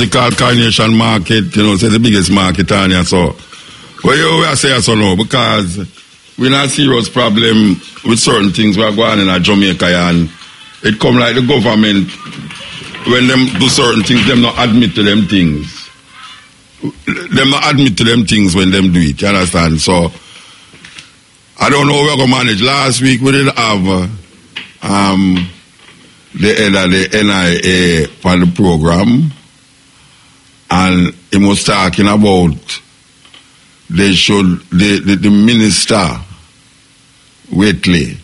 place called Carnation Market, you know, it's the biggest market on here, so. Well, you I say so now, because we not serious problem with certain things we are going on in Jamaica, and it come like the government, when them do certain things, them not admit to them things. Them not admit to them things when them do it, you understand? So, I don't know how we're going to manage. Last week we didn't have the head of the NIA for the program, and he was talking about they should, the minister, Waitley,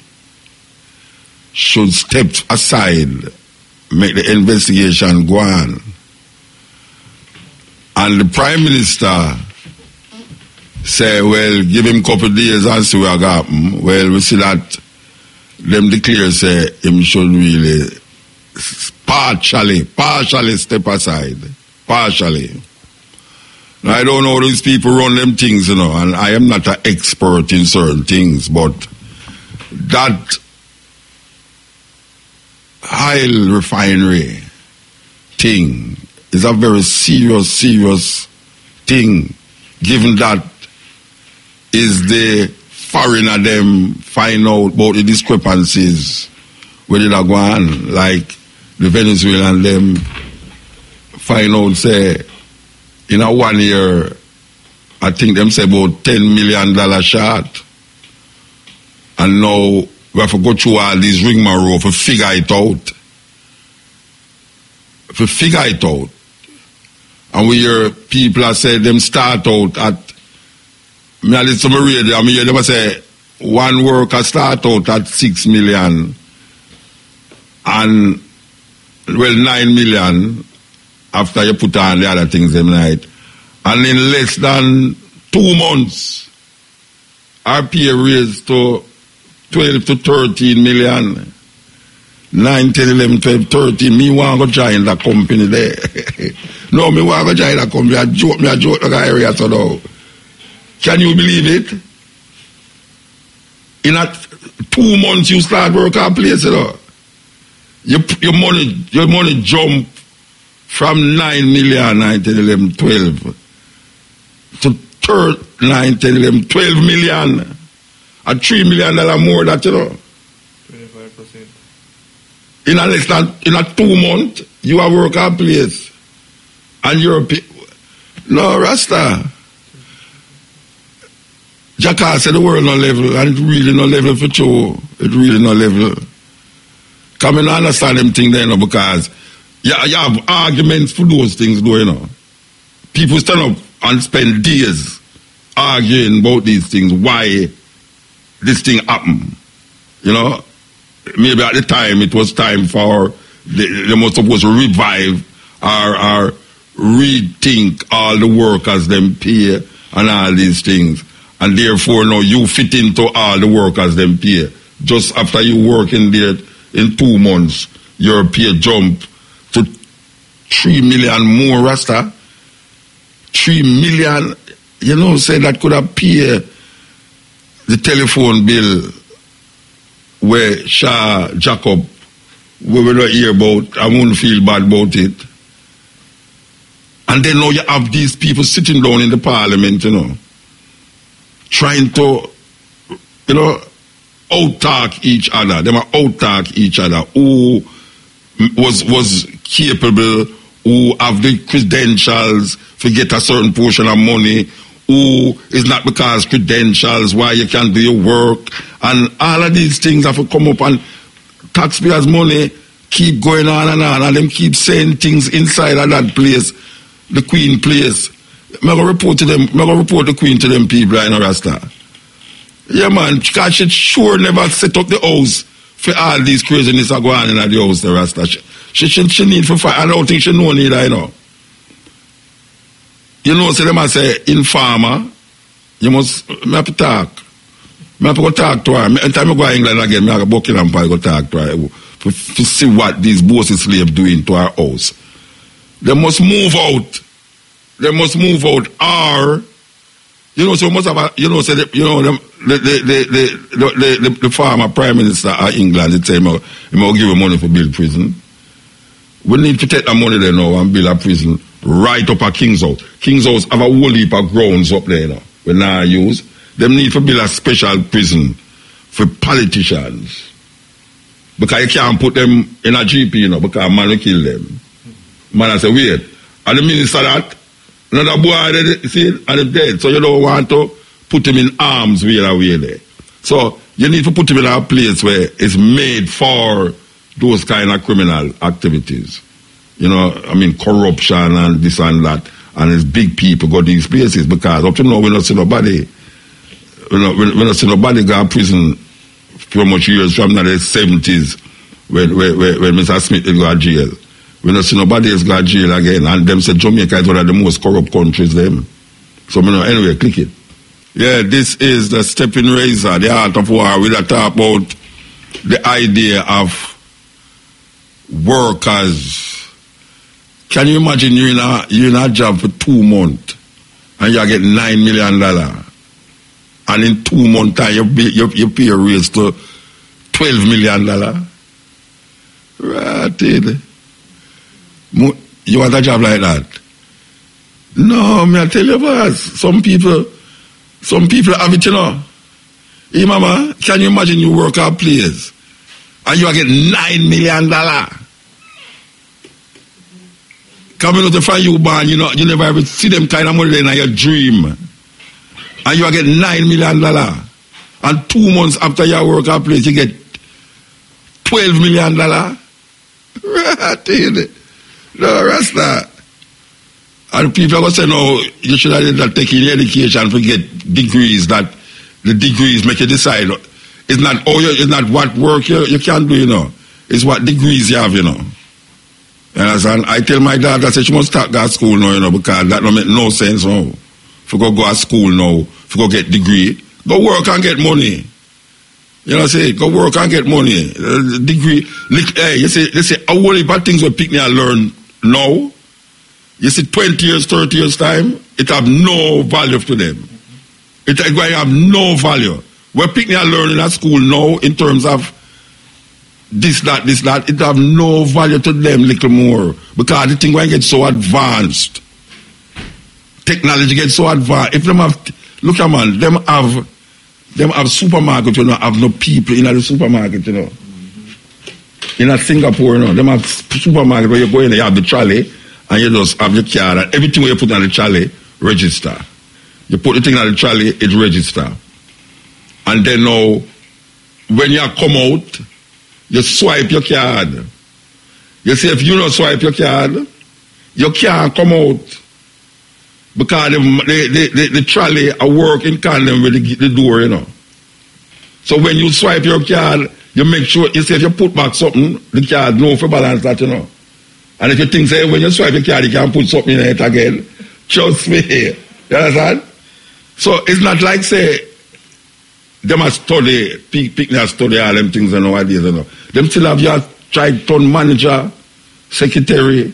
should step aside, make the investigation go on. And the Prime Minister say, well, give him a couple of days and see what happen. Well, we see that them declare say him should really partially step aside. Partially. Now, I don't know how these people run them things, you know, and I am not an expert in certain things, but that oil refinery thing is a very serious thing, given that is the foreigner them find out about the discrepancies where they are going, like the Venezuelan them find out, say, in a 1 year, I think them say about $10 million short. And now we have to go through all these rigmarole to figure it out. And we hear people that say them start out at, I listen to radio, I hear them say one worker start out at 6 million and, well, 9 million after you put on the other things them night. And in less than 2 months, our pay raised to 12 to 13 million. 9, 10, 11, 12, 13. Me want to join that company there. No, me want to join that company. I joke the guy area so now. Can you believe it? In 2 months you start work at place, you know. Your money jump from 9 million, 9, 10, 11, 12 to 9, 10, 11, 12 million. At $3 million more that, you know. 25%. In a 2 months, you have work at place. And you're no, Rasta. Jackass said the world no level, and it really no level for you. It really no level. Come and understand them things there, you know, because you have arguments for those things, though, you know. People stand up and spend days arguing about these things, why this thing happened. You know, maybe at the time it was time for they were supposed to revive or rethink all the workers them pay and all these things. And therefore now you fit into all the workers them pay. Just after you work in there in 2 months, your pay jump to 3 million more, Rasta. 3 million, you know, say that could have paid the telephone bill where Shah Jacob, we will not hear about, I won't feel bad about it. And then now you have these people sitting down in the parliament, you know, trying to, you know, out-talk each other. They might out-talk each other. Who was capable, who have the credentials to get a certain portion of money, who is not because credentials, why you can't do your work. And all of these things have to come up, and taxpayers' money keep going on, and them keep saying things inside of that place, the Queen place. I'm going to report to them, I'm going to report the Queen to them people in Rasta. Yeah, man, because she sure never set up the house for all these craziness that go on in the house, the Rasta. She need for fight. I don't think she know neither, you know. You know, so them I say, informer, you must, I have to talk. I have to go talk to her. Anytime I go to England again, I have to Buckingham Palace go talk to her to see what these bosses slaves doing to our house. They must move out. They must move out. Or, you know, so must have a, you know, so the, you know, the former Prime Minister of England, they say, he will give you money for build prison. We need to take that money there now and build a prison right up at King's House. King's House have a whole heap of grounds up there, you know, we now use. Them need to build a special prison for politicians. Because you can't put them in a GP, you know, because man will kill them. Man I say, wait, and the minister that, another boy, see, and they're dead. So you don't want to put him in arms way there. So you need to put him in a place where it's made for those kind of criminal activities. You know, I mean, corruption and this and that. And it's big people go to these places because up to now we don't see nobody. We don't see nobody go to prison for much years from the 70s when Mr. Smith go to jail. We don't see nobody else go to jail again. And them say Jamaica is one of the most corrupt countries them. So anyway, click it. Yeah, this is the Stepping Razor, the art of war. We'll talk about the idea of workers. Can you imagine you're in a job for 2 months and you get $9 million? And in 2 months time you pay a raise to $12 million? Right. You want a job like that? No, I tell you boss, some people have it, you know. Hey mama, can you imagine you work at a place and you get $9 million? Coming out from you born, you know, you never ever see them kind of money in your dream. And you get $9 million. And 2 months after your work at a place, you get $12 million. Right. No, Rasta. And people are going to say, no, you should have taken your education to get degrees, that the degrees make you decide. It's not what work you can do, you know. It's what degrees you have, you know. You understand? I tell my daughter, I say she must start go to school now, you know, because that don't make no sense now. If you go to school now, if you go get degree, go work and get money. You know what I say? Go work and get money. Degree. Hey, you see, a whole heap of things we pick me and learn now. You see, 20 years, 30 years time, it have no value to them. It going to have no value. We're picking and learning at school now in terms of this, that, it have no value to them little more. Because the thing going to get so advanced. Technology gets so advanced. If them have, look at man, them have supermarket, you know, have no people in the supermarket, you know. In Singapore, you know, them have supermarket where you go in, you have the trolley, and you just have the card, and everything you put on the trolley, register. You put the thing on the trolley, it register. And then now, when you come out, you swipe your card. You see, if you don't swipe your card, you can't come out. Because the trolley are working tandem with the door, you know. So when you swipe your card, you make sure, you see, if you put back something, the card know for balance that, you know. And if you think, say, when you swipe your card, you can put something in it again, trust me. You understand? So it's not like, say, they must study, people study all them things nowadays, you know. Them still have your turn manager, secretary,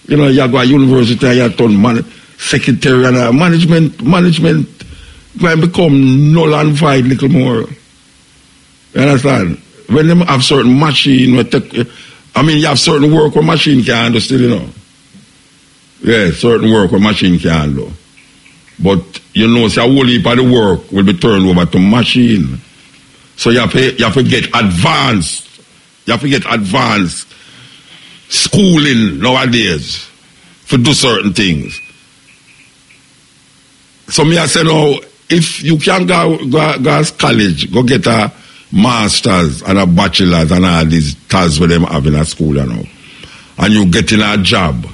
you know, you go to university and you turn manager. Secretary and management going to become null and void little more. You understand? When them have certain machine, you have certain work where machine can do still, you know. Yeah, certain work where machine can do. But, you know, see, a whole heap of the work will be turned over to machine. So you have to get advanced. You have to get advanced schooling nowadays to do certain things. So me I say now, if you can go to college, go get a master's and a bachelor's and all these tasks with them having at school, you know, and you get in a job,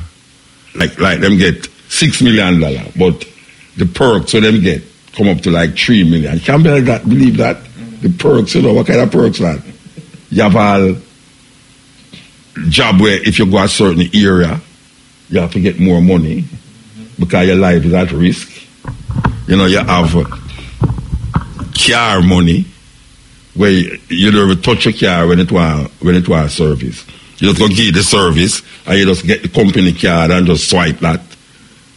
like them get $6 million, but the perks so them get come up to like $3 million. Can't believe that? The perks, you know, what kind of perks that? You have a job where if you go a certain area, you have to get more money because your life is at risk. You know, you have car money where you don't even touch your car when it was service. You just go give the service and you just get the company card and just swipe that.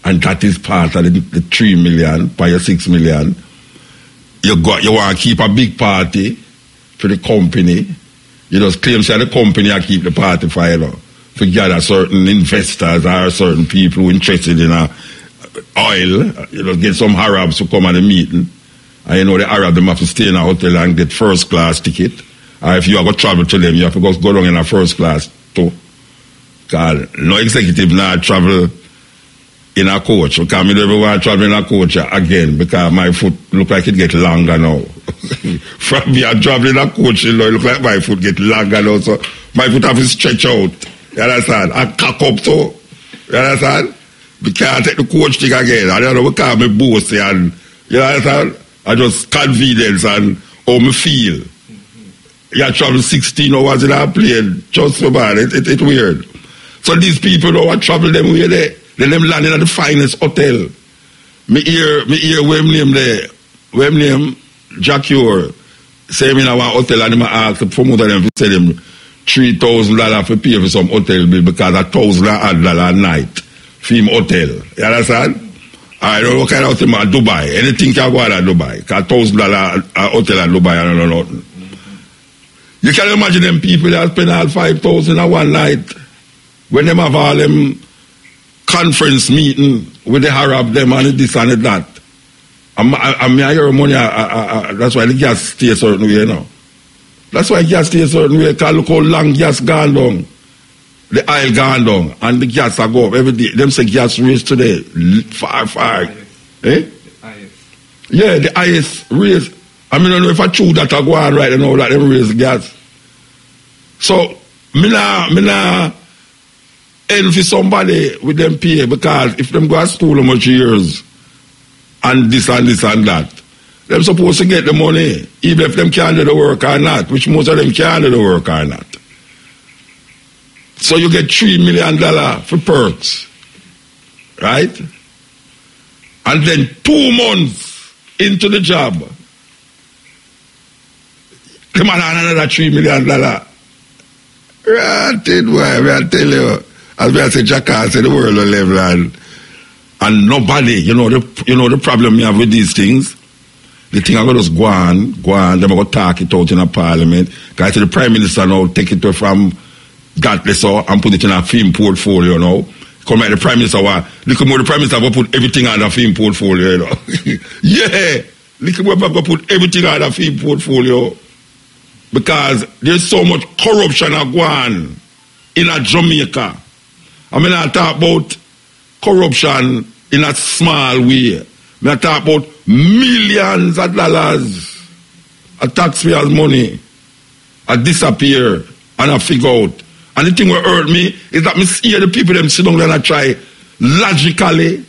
And that is part of the $3 million by your $6 million. You want to keep a big party for the company. You just claim say the company and keep the party for you know. to gather certain investors or certain people who interested in oil. Get some Arabs to come at the meeting. And the Arabs them have to stay in a hotel and get first class ticket. Or if you have to travel to them, you have to go down in a first class too. Because no executive now travel in a coach. Because I don't want to travel in a coach again because my foot look like it get longer now. From me, I travel in a coach, it look like my foot get longer now. So my foot have to stretch out. You understand? And cock up so. You understand? Because I take the coach thing again. I don't know what kind of boast and you understand? I just convenience and how me feel. You travel 16 hours in a plane just so bad. It's weird. So these people know what travel them way there. Then them landing at the finest hotel. Me hear Wembley there. Wembley, Jack Ure, say me in our hotel and I ask the promoter them to say them $3,000 for pay for some hotel bill because $1,000 a night for him hotel. You understand? I don't know what kind of hotel at Dubai. Anything can go out at Dubai. Because $1,000 a hotel at Dubai, I don't know nothing. You can imagine them people that spend all $5,000 a one night when them have all them conference meeting with the Arab them and this and that. I hear money, that's why the gas stay a certain way, you know. That's why gas stay a certain way, because look how long gas gone down. The oil gone down, and the gas are go up every day. Them say gas raise today, far. Eh? Yeah, the highest raise. I mean, I don't know if I true that I go on right now that them raise gas. So, me nah envy somebody with them pay because if them go to school how much years and this and that, them supposed to get the money, even if them can't do the work or not, which most of them can't do the work or not. So you get $3 million for perks, right? And then 2 months into the job, come on, another $3 million. I tell you, as I say, Jackass, the world will level and nobody, you know the problem you have with these things. The thing I'm going to just go on, they're going to talk it out in a parliament. Because the Prime Minister now take it from Gatless and put it in a film portfolio now. Come like the Prime Minister, look at the Prime Minister will put everything on the film portfolio, you know. Yeah, look at where put everything on the film portfolio. Because there's so much corruption going on in Jamaica. I mean, I talk about corruption in a small way. I talk about millions of dollars of taxpayers' money disappear and I figure out. And the thing that hurt me is that I see the people them sit down there and try logically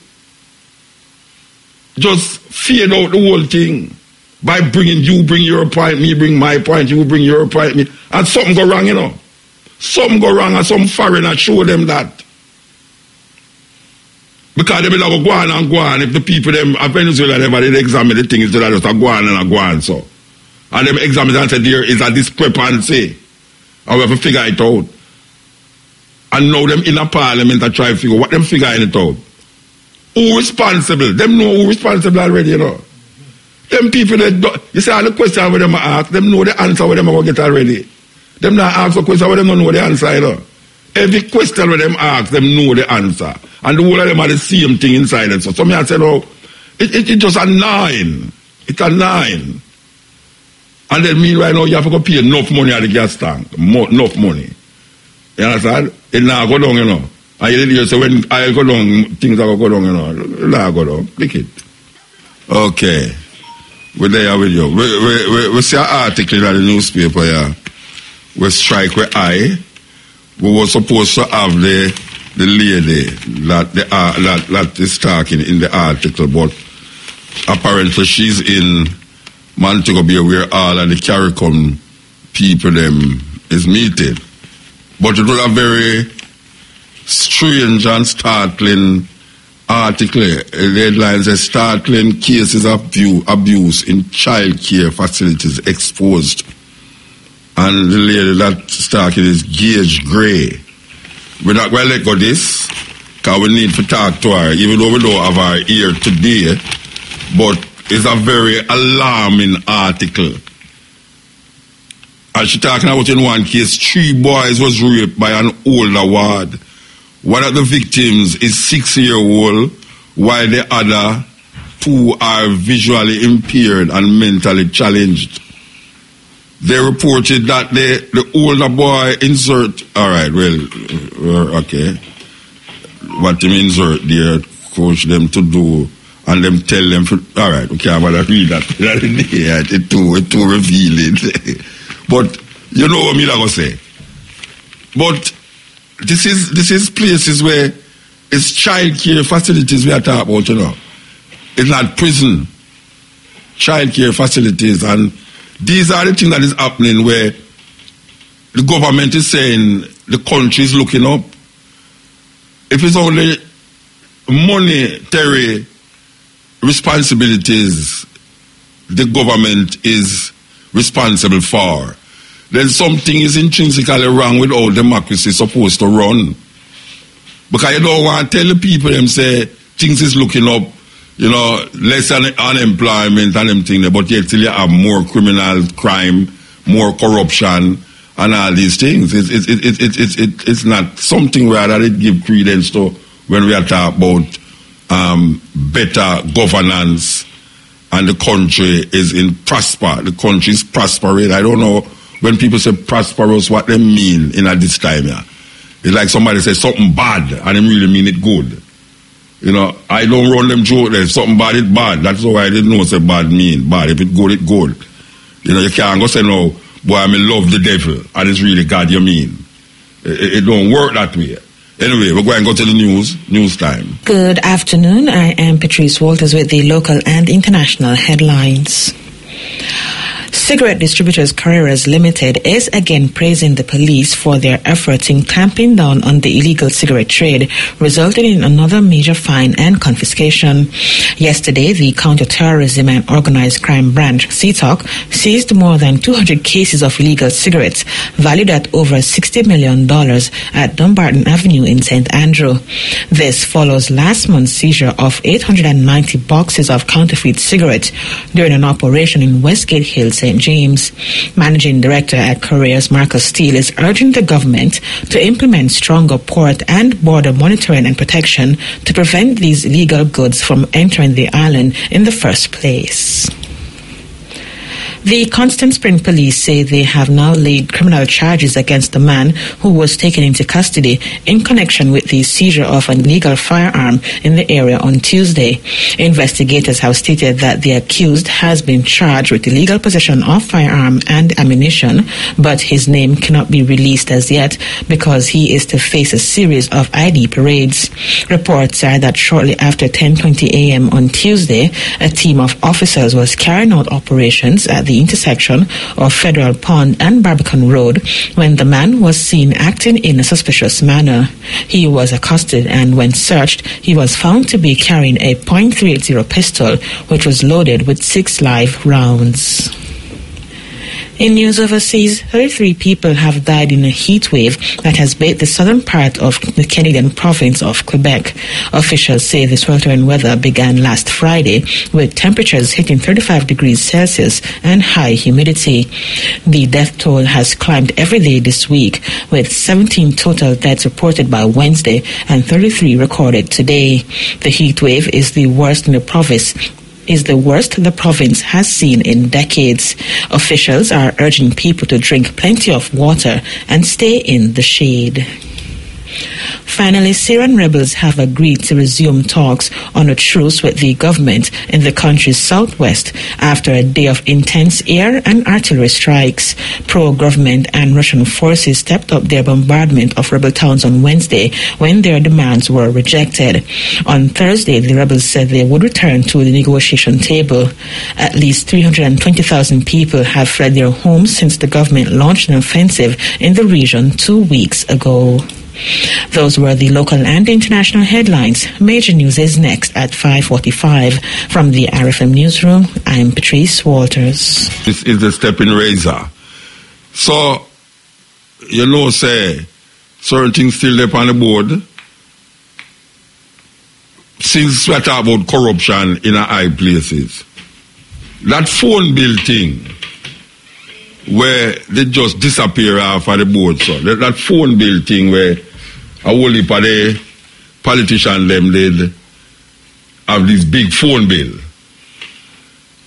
just fade out the whole thing by bringing you bring your point, me bring my point, you bring your point, me. And something go wrong, you know. Something go wrong and some foreigner show them that. Because they will go on if the people them at Venezuela they examine the thing instead of just go on so. And them examine and say there is a discrepancy. And we have to figure it out. And now them in a parliament I try to figure what them figuring it out. Who responsible? Them know who responsible already, you know. Them people that do, you see all the questions where them ask, them know the answer where them are going to get already. Them not ask a question where them don't know the answer, you know. Every question where them ask, them know the answer. And the whole of them are the same thing inside it. So some of say, no, it's just a 9. It's a 9. And then meanwhile now you have to go pay enough money at the gas tank. Enough money. You understand? It now go down, you know. And you say when I go down, things are going to go down, you know. It now go down. Click it. Okay. We're there with you. We see an article in the newspaper here. We strike with I. We were supposed to have the lady that is talking in the article, but apparently she's in Montego Bay where all of the CARICOM people them is meeting. But it was a very strange and startling article. The headline says startling cases of abuse in child care facilities exposed. And the lady that's talking is Gage Gray. We're not going to let go this, because we need to talk to her, even though we don't have her here today. But it's a very alarming article. And she talking about in one case, 3 boys was raped by an older ward. One of the victims is 6-year-old, while the other 2 are visually impaired and mentally challenged. They reported that the older boy okay. What him insert there, coach them to do, and them tell them, all right, okay, I'm going to read that. It's too revealing. But, you know what I'm going to say. But this is places where it's child care facilities we are talking about, you know. It's not prison. Child care facilities. And these are the things that is happening where the government is saying the country is looking up. If it's only monetary responsibilities the government is responsible for, then something is intrinsically wrong with how democracy is supposed to run. Because you don't want to tell the people them say things is looking up, you know, less unemployment and them things, but yet still you have more criminal crime, more corruption, and all these things. It's not something where that it give credence to when we are talking about better governance and the country is in prosper. The country is prospering. I don't know when people say prosperous what they mean in at this time. Yeah. It's like somebody says something bad and they really mean it good. You know, I don't run them joke there. If something bad, it's bad. That's why I didn't know what say bad mean. Bad. If it good, it's good. You know, you can't go say no, boy, I love the devil and it's really God you mean. It don't work that way. Anyway, we're going to go to the news time. Good afternoon. I am Patrice Walters with the local and international headlines. Cigarette Distributors Carreras Limited is again praising the police for their efforts in clamping down on the illegal cigarette trade, resulting in another major fine and confiscation. Yesterday, the Counter-Terrorism and Organized Crime Branch, CTOC, seized more than 200 cases of illegal cigarettes, valued at over $60 million at Dumbarton Avenue in St. Andrew. This follows last month's seizure of 890 boxes of counterfeit cigarettes during an operation in Westgate Hill, St. James. Managing Director at Carreras, Marcus Steele, is urging the government to implement stronger port and border monitoring and protection to prevent these illegal goods from entering the island in the first place. The Constant Spring police say they have now laid criminal charges against the man who was taken into custody in connection with the seizure of an illegal firearm in the area on Tuesday. Investigators have stated that the accused has been charged with illegal possession of firearm and ammunition, but his name cannot be released as yet because he is to face a series of ID parades. Reports are that shortly after 10:20 a.m. on Tuesday, a team of officers was carrying out operations at the intersection of Federal Pond and Barbican Road when the man was seen acting in a suspicious manner. He was accosted, and when searched, he was found to be carrying a .380 pistol, which was loaded with 6 live rounds. In news overseas, 33 people have died in a heat wave that has bathed the southern part of the Canadian province of Quebec. Officials say the sweltering weather began last Friday with temperatures hitting 35 degrees Celsius and high humidity. The death toll has climbed every day this week, with 17 total deaths reported by Wednesday and 33 recorded today. The heat wave is the worst in the province. The province has seen in decades. Officials are urging people to drink plenty of water and stay in the shade. Finally, Syrian rebels have agreed to resume talks on a truce with the government in the country's southwest after a day of intense air and artillery strikes. Pro-government and Russian forces stepped up their bombardment of rebel towns on Wednesday when their demands were rejected. On Thursday, the rebels said they would return to the negotiation table. At least 320,000 people have fled their homes since the government launched an offensive in the region 2 weeks ago. Those were the local and international headlines. Major news is next at 5:45. From the RFM newsroom, I'm Patrice Walters. This is the stepping razor. So, you know, say, certain things still there on the board. Since we talk about corruption in high places, that phone bill thing, where they just disappear off of the board. So that phone bill thing where a whole heap of the politicians them did have this big phone bill.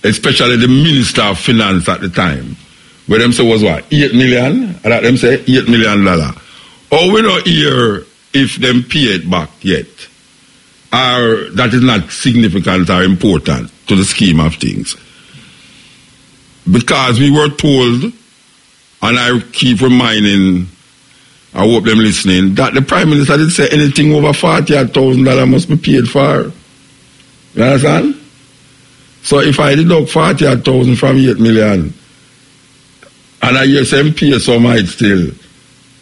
Especially the Minister of Finance at the time. Where them say was what? 8 million? And that them say $8 million. Or we not hear if them pay it back yet. Or that is not significant or important to the scheme of things. Because we were told, and I keep reminding, I hope them listening, that the Prime Minister did say anything over $48,000 must be paid for. You understand? So if I deduct 48,000 from 8 million, and I hear some pay some might still,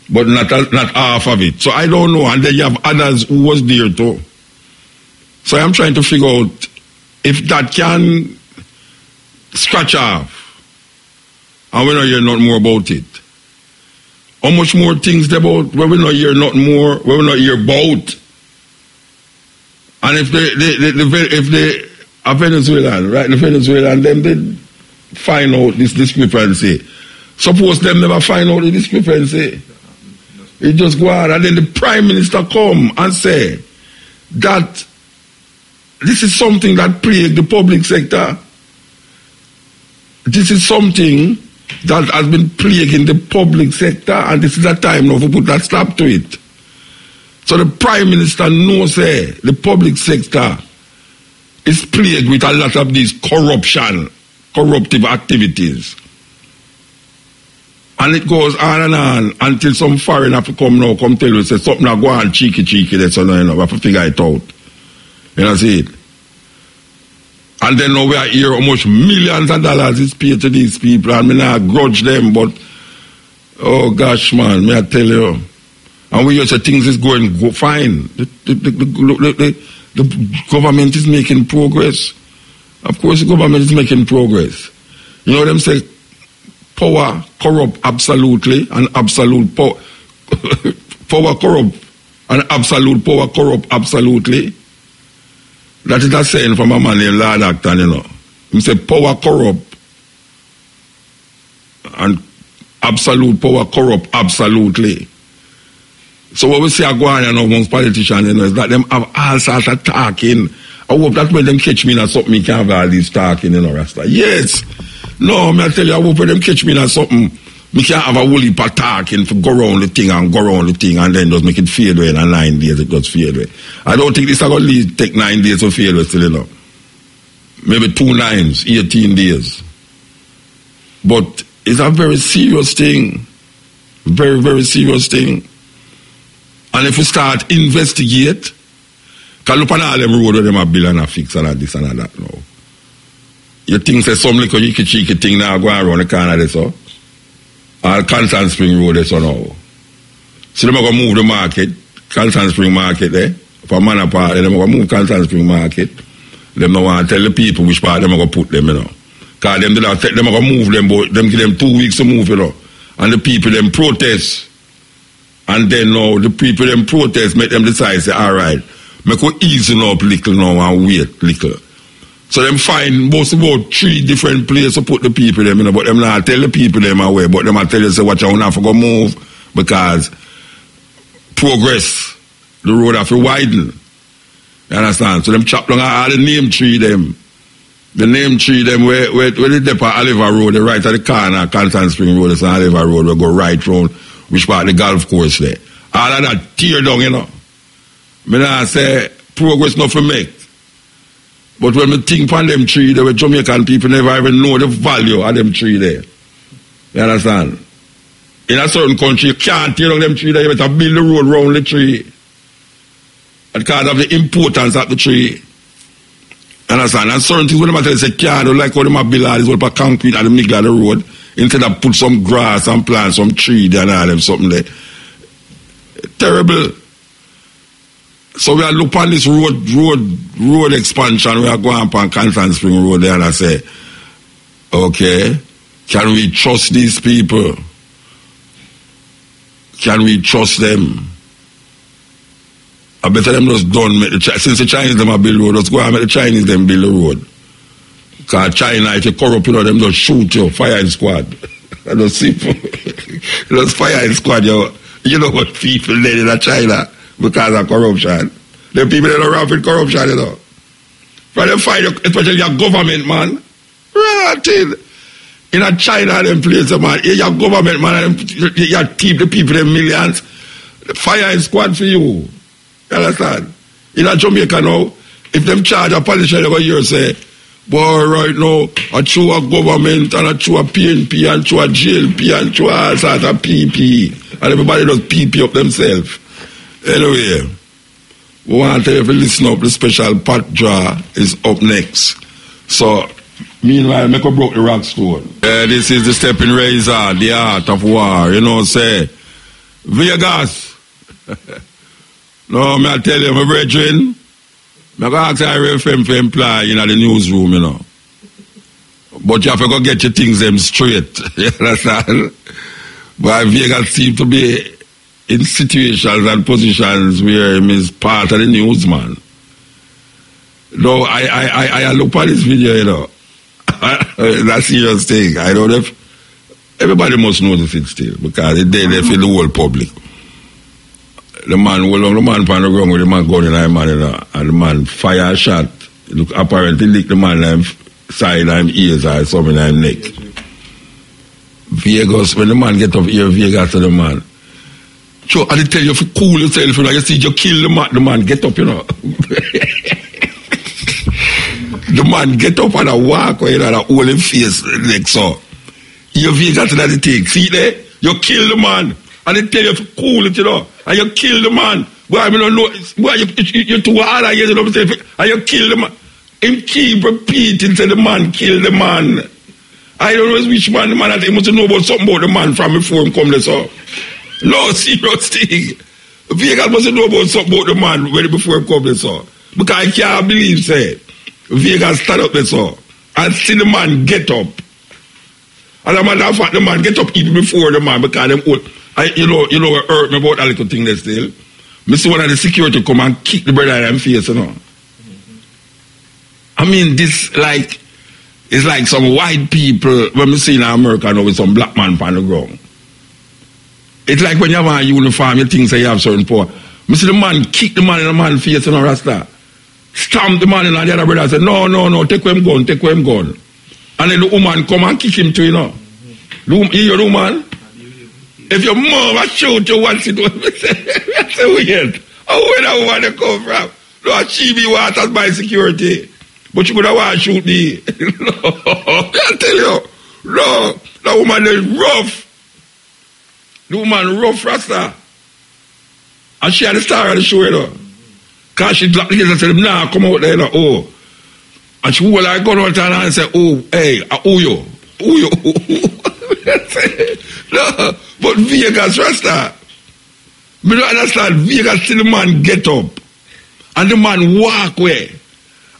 but not half of it. So I don't know. And then you have others who was there too. So I'm trying to figure out if that can scratch off, and we don't hear nothing more about it. How much more things about where we not hear nothing more, where we not hear about. And if they a Venezuelan, right? The Venezuelan, them did find out this discrepancy. Suppose them never find out the discrepancy. It just go on, and then the Prime Minister come and say that this is something that plagued the public sector. This is something that has been plaguing the public sector, and this is a time now to put that stop to it. So the Prime Minister knows the public sector is plagued with a lot of these corruptive activities. And it goes on and on until some foreigner have to come now, come tell you, say something now go on cheeky, there, so now, we have to figure it out. You know, see it? And then now we are here how much millions of dollars is paid to these people, and me not grudge them, but, oh gosh, man, may I tell you. And we hear say things is going fine. The government is making progress. Of course, the government is making progress. You know them say, power corrupt absolutely, and absolute power power corrupt, and absolute power corrupt absolutely. That is a saying from a man named Lord Acton, you know. He say power corrupt, and absolute power corrupt absolutely. So what we see go on amongst politicians, you know, is that them have all sorts of talking. I hope that when them catch me in something, me can have all these talking, you know, Rasta. Yes. No, I tell you, I hope when them catch me in something, me can have a whole heap of talking to go around the thing and then just make it fade away, and in 9 days it just fade away. I don't think this is going to take 9 days to fade away still, you know. Maybe 2 9s, 18 days. But it's a very serious thing. Very, very serious thing. And if we start investigate, because look on all them road where them have build and a fix and a this and a that now. You think say some little cheeky thing now go around the corner there so? Or Constant Spring Road there so now. So them are going to move the market, Constant Spring Market there, for Manor Park, them are going to move Constant Spring Market. Them don't want to tell the people which part them are going to put them, you know. Because them are going to move them, but them give them 2 weeks to move, you know. And the people them protest. And then now the people them protest, make them decide, say, all right, make we easing up little now and wait little. So them find most about 3 different places to put the people them, you know, but them not tell the people them away, but them not tell you, say, watch out, you have to go move, because progress, the road have to widen. You understand? So them chop down all the name tree them. The name tree them where they depot Oliver Road, the right at the corner, Constant Spring Road, it's Oliver Road, we go right round, which part of the golf course there. All of that tear down, you know. Me nah say progress not for make. But when me think on them tree, the Jamaican people never even know the value of them tree there. You understand? In a certain country, you can't tear down them tree there, you better build the road around the tree. Because of the importance of the tree. You understand? And certain things when them tell you say can't, like how them build all this whole concrete at the middle of the road, instead of put some grass and plant some tree there and all them something there. Terrible. So we are look on this road expansion, we are going on Constant Spring Road there, and I say, okay, can we trust these people? Can we trust them? I better them just done, since the Chinese them a build road, let's go and make the Chinese them build the road. Because China, if you corrupt, you know, them just shoot you, firing squad. And those people, those fire squad, you know what people there in China because of corruption. The people that are around with corruption, you know. From the fight, especially your government, man. Right. In China, them places, man. Your government, man, you keep the people in millions. The fire squad for you. You understand? In Jamaica now, if them charge a politician over here, say, boy, right now, I through a government and I through a PNP and through a GLP and through all sorts of PP. And everybody does PP up themselves. Anyway, we want to tell you to listen up. The special pot draw is up next. So, meanwhile, make a broke the rock stone. This is the stepping razor, the art of war. You know, say, Vegas. No, I tell you, my brethren, I go ask RFM for employ in the newsroom, you know. But you have to go get your things them straight. You understand? But Vegas seem to be in situations and positions where he is part of the newsman. No, I look at this video, you know. That's a serious thing. I don't know if everybody must notice it still because it's there for the whole public. The man on the ground with the man gun in the man, you know, and the man fire a shot. Look, apparently lick the man side and ears or something in his neck. Vegas, when the man get up here, Vegas to the man. So I tell you, if you cool yourself, you know, you see you kill the man get up, you know. The man get up and walk, you know, hold him face like so. You Vegas to the thing. See there? You kill the man. And they tell you to cool it, you know, and you kill the man. Boy, I don't know, boy, you're too hard, you know, and you kill the man. Him keep repeating, say the man kill the man. I don't know which man the man, he must know about something about the man from before him come this up. No, serious thing. Vegas must know about something about the man before him come this up. Because I can't believe, say, Vegas stand up this up and see the man get up. And the matter of fact, the man get up even before the man because them old. You know what hurt me about that little thing there still? I see one of the security come and kick the brother in them face, you know. I mean, this like, it's like some white people, when we see in America now with some black man on the ground. It's like when you have a uniform, you think say you have certain power. I see the man kick the man in the man's face, you know, Rasta. Stamp the man in and the other brother say, no, take him gun. And then the woman come and kick him too, you know. You hear the woman? If your mom shoot you once, it was that's weird. Where that woman come from? No, she be wanted by security. But she could have want to shoot me. No, I tell you. No, that woman is rough. The woman rough, Rasta. And she had the star of the show, you know. Because she dropped the kids and said, nah, come out there, you know. Oh. And she hold her gun out and say, oh, hey, who you? No, but Vegas, Rasta, me don't understand. Vegas see the man get up and the man walk away.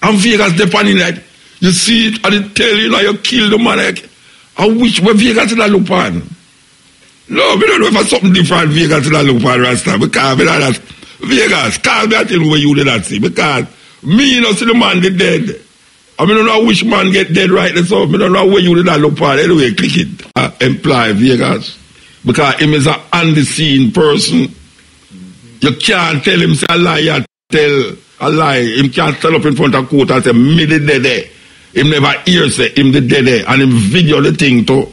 And Vegas depending like, you see it and it tell you, now you kill the man like, I wish where Vegas in a look on. No, me don't know if it's something different Vegas in a look on, Rasta, because me don't understand. Vegas, call me and tell me where you did not see, because me, you know, see the man get dead. I don't know which man get dead right there, so I don't know where you did not look for. Anyway, click it. Employ Vegas. Because him is an on-the-scene person. You can't tell him say a lie, tell a lie. Him can't stand up in front of court and say, me the dead. Him never hear say, him the dead. And him video the thing too.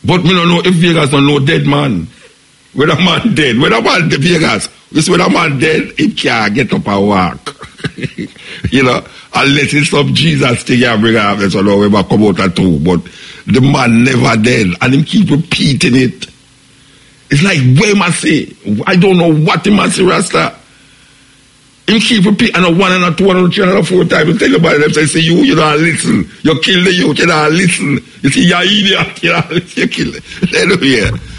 But me don't know if Vegas don't know dead man. When a man dead, when a man dead, Vegas, this when a man dead, he can't get up and walk. You know, unless it's some Jesus thing you bring up, so now we come out at two. But the man never dead, and him keep repeating it. It's like, where must say? I don't know what he must say, Rasta. Him keep repeating, and one and a two and a three and a four times. You tell you about them, say, you don't listen. You kill the youth, you don't listen. You see, you're idiot, you don't listen, you kill it.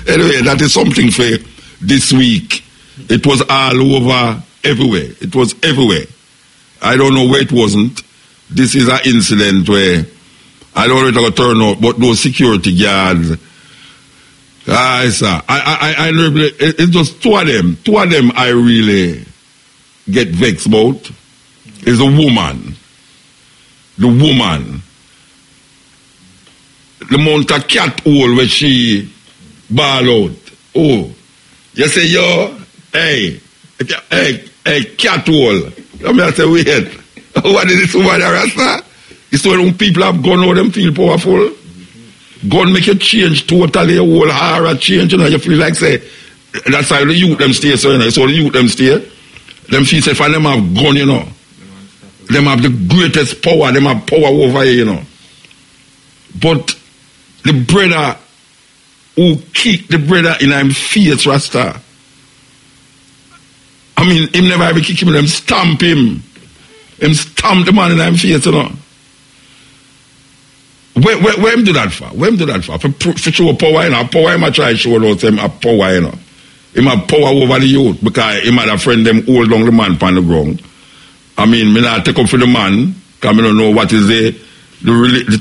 Anyway, that is something for this week. It was all over, everywhere. It was everywhere. I don't know where it wasn't. This is an incident where I don't know if it's going to turn out, but those security guards, it's just two of them. Two of them I really get vexed about. Is the woman. The woman. the amount of cat hole where she ball out. Oh, you say, yo, hey, cat hole. I say, wait, what is this over there, Rasta? It's when people have gun out, them feel powerful. Gun make you change totally, your whole aura change, you know, you feel like, say, that's how the youth them stay, so, you know, so the youth them stay. Them feel say, for them have gun, you know. Them have the greatest power, them have power over here, you know. But the brother who kick the brother in him face, Rasta. I mean, him never ever kick him, them stamp him. Him stamp the man in him face, you know. Where him do that for? Where him do that for? For show power, you know. Power, him a try to show out him a power, you know. Him have power over the youth because him had a friend them hold down the man on the ground. I mean, me not take up for the man because I don't know what is the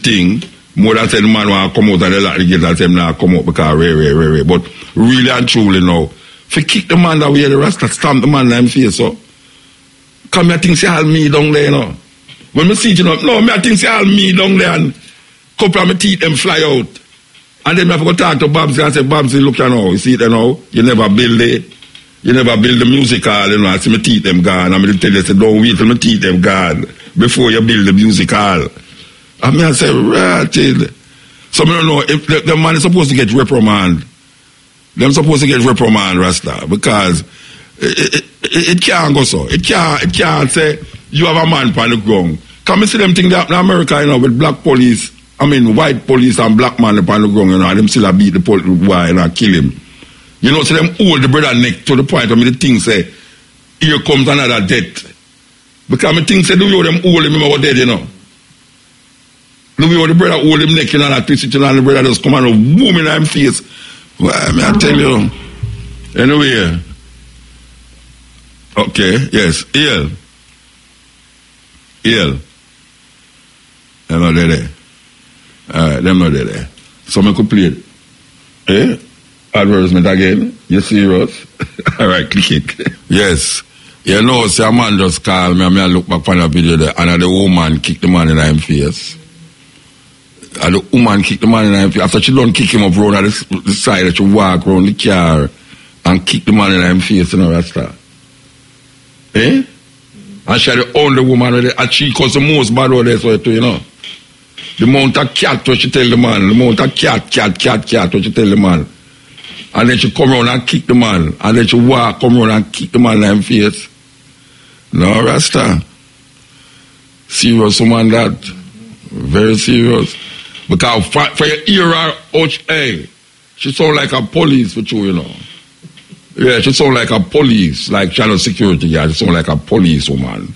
thing. More than say the man want to come out of the lot, the gate and say him not come out because rare. But really and truly now, if you kick the man that way, the rest stamp the man in his face, so. Come here, think say all me down there, you know. When me see it, you know, no, me I think say all me down there and couple of my teeth them fly out. And then I have to go talk to Babsy and say, Babsy, look you know, you see it you know, you never build the music hall, you know, I see my teeth them gone. I'm going to tell you, say, don't wait till my teeth them gone before you build the music hall. And me I say, right. So I don't know, if the man is supposed to get reprimand. Them supposed to get reprimand, Rasta, because it can't go so. It can't say, you have a man on the ground. Come and see them thing that in America, you know, with black police, I mean, white police and black man upon the ground, you know, and them still beat the boy, you know, kill him. You know, so them hold the brother neck to the point where the thing say, here comes another death. Because the thing say, the way them hold him over dead, you know. The way the brother hold him neck, you know, that twist it, and the brother just come and boom in his face. Well, may I tell you. Anyway. Okay, yes. EL. Them not there. Alright, them not there. So I could play it. Eh? Advertisement again? You serious? Alright, click it. Yes. You know, see a man just called me and I look back on the video there and the woman kicked the man in his face. And the woman kicked the man in his face. After she done kick him up round the side, she walk around the car and kick the man in his face, you know, Rasta. Eh? And she had the only woman with it, and she caused the most bad word there, so you know. The amount of cat what she tell the man, the amount of cat what she tell the man. And then she come around and kick the man, and then she walk, come around and kick the man in his face. No, Rasta. Serious woman that. Very serious. Because for your era, hey, she sound like a police for you, you know. Yeah, she sound like a police, like channel security guard. She sound like a police woman.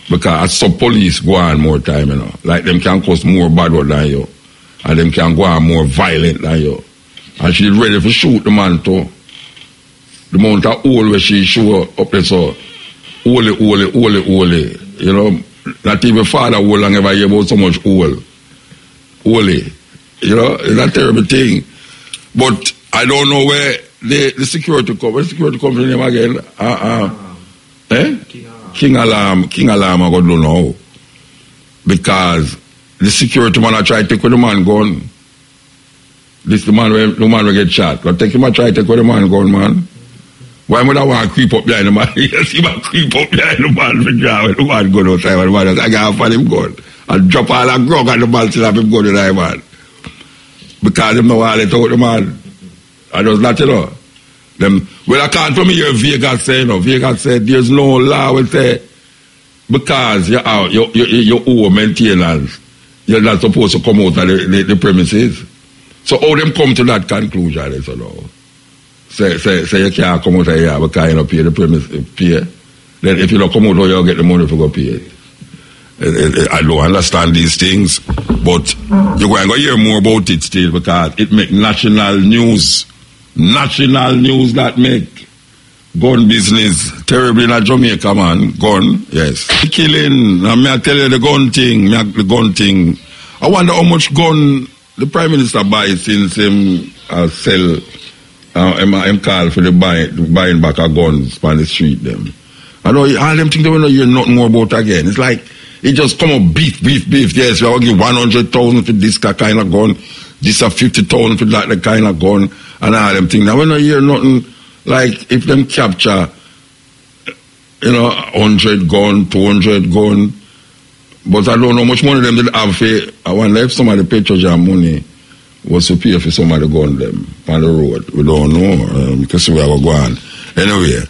Because I saw police go on more time, you know. Like them can cause more bad word than you. And them can go on more violent than you. And she's ready to shoot the man too. The amount of hole where she show up there, so holy. You know, not even father will long ever hear about so much hole. Holy. You know, it's a terrible thing. But I don't know where the security come. Where the security come from him again? King Alarm, I don't know. Because the security man I try to take with the man gun. The man will get shot. But take him and try to take with the man gun, man. Why would I want to creep up behind the man? Yes, he might creep up behind the man with the man gun outside. The man I got for him gun. And drop all that grog and the man still have him gun in the man. Because them know all they talk the man. I just not, you know. Well, I can't from here, Vegas say, you know. Vegas said there's no law will say because you owe maintenance, you're not supposed to come out of the premises. So how them come to that conclusion, you know? Say you can't come out of here because you don't pay the premise pay. Then if you don't come out here, you'll get the money for go pay it. I don't understand these things, but you're going to hear more about it still because it make national news. National news that make gun business terribly in Jamaica, man. Gun, yes. Killing, I tell you the gun thing. I wonder how much gun the Prime Minister buys since him sell, him call for the buying back of guns on the street them. I know all them things they will not hear nothing more about again. It's like It just come up beef. Yes, we are give 100,000 for this kind of gun. This a 50,000 for that kind of gun and all them things. Now we don't hear nothing like if them capture, 100 gun, 200 gun. But I don't know how much money them did have for. I wonder if some of the petrol money was to pay for some of the gun them on the road. We don't know because we are going. Anyway,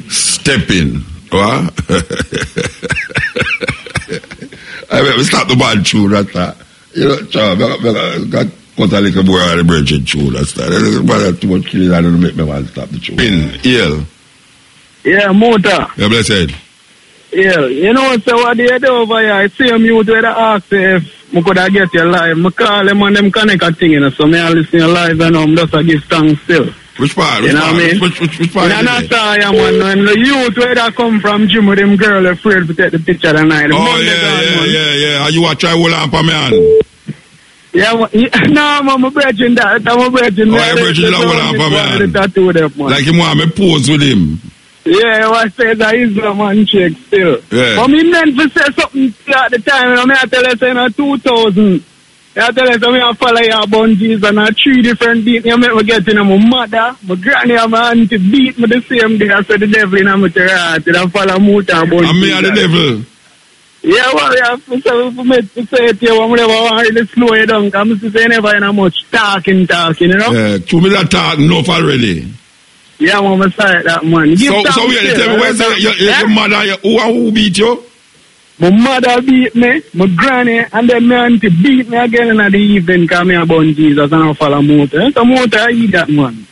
step in. What? I mean, we stop the band tune that. Got cut a little boy on the bridge tune that. There's too much killing. I don't make me want to stop the tune. In, Yeah, motor. Yeah, blessed. Yeah, so what they do over here, I see them youth where they ask if I could get you live. I call them on them connect thing, so I listen to live and I'm just a give thanks still. Which part? Which part? Which part? I'm not sorry, man. The youth where they come from, Jim with them girl afraid to take the picture tonight. Yeah. Are you a try hold on for me, man? Yeah, no, I'm a virgin that. I'm a virgin. Oh, I'm a virgin that hold on for me, like him want me pose with him. Yeah, I said that is a man check still. Yeah. But me meant to say something at the time, and I tell us in 2000. I tell us I follow your bungees and 3 different beats. You make me get in my mother, my granny, and my auntie beat me the same day. I said the devil in my heart. I follow Muta bungees. And me and the devil. Yeah, well, yeah, for me to say it to you, I'm never want to really slow you down. I'm say never in much talking, you know? Yeah, to me that talk enough already. Yeah, I'm going to say that, man. So we tell me, where's your mother, who beat you? My mother beat me, my granny, and then my auntie beat me again in the evening because me about Jesus and I follow motor. So motor, I eat that, man.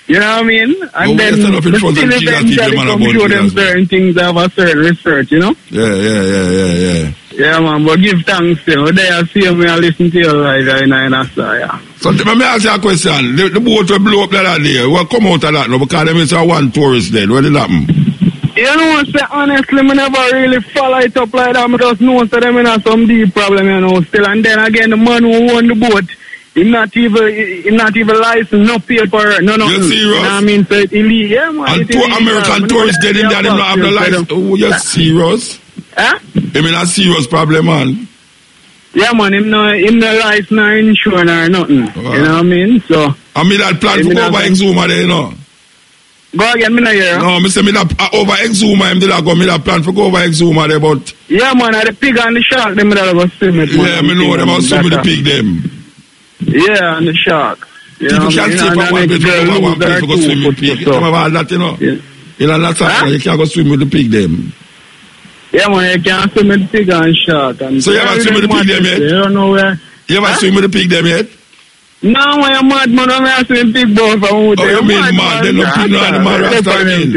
You know what I mean? And then the still eventually come show them certain things have a certain research, you know? Yeah. Yeah, man, but give thanks to you. They are seeing me and listen to you like that, yeah. So let me ask you a question. The boat will blow up that day. What come out of that now? Because there is one tourist dead. What did happen? You know, say honestly, I never really follow it up like that. I just know that them have some deep problem, you know, still. And then again, the man who owned the boat, he not even licensed, no paper, no. You're serious? You know what I mean? So it's illegal. Yeah, man. And 2 American tourists dead in there, they don't have the license. Oh, you're serious? Huh? I mean, a serious problem, man. Yeah, man, him no license, no insurance or nothing. Wow. You know what I mean? So. I mean, that plan to go over Exuma there, you know. Go again, me not hear. No, I say me that over Exuma, I did go me that plan for go over Exuma there, but. Yeah, man, the pig and the shark, them that go swim it. Yeah, me know them are swim with the pig, them. Yeah, and the shark. People can't stay from one place to one place to go swim with the pig. You know about that, you know? You know, that's how you can't go swim with the pig, them. Yeah, man, you can't swim with the pig and shark. And so you ever swim with the pig, them yet? You don't know where. You ever swim with the pig, them yet? No, I'm mad, man. I'm asking big boy from what you mean mad? They don't pig no animal rasta, I mean.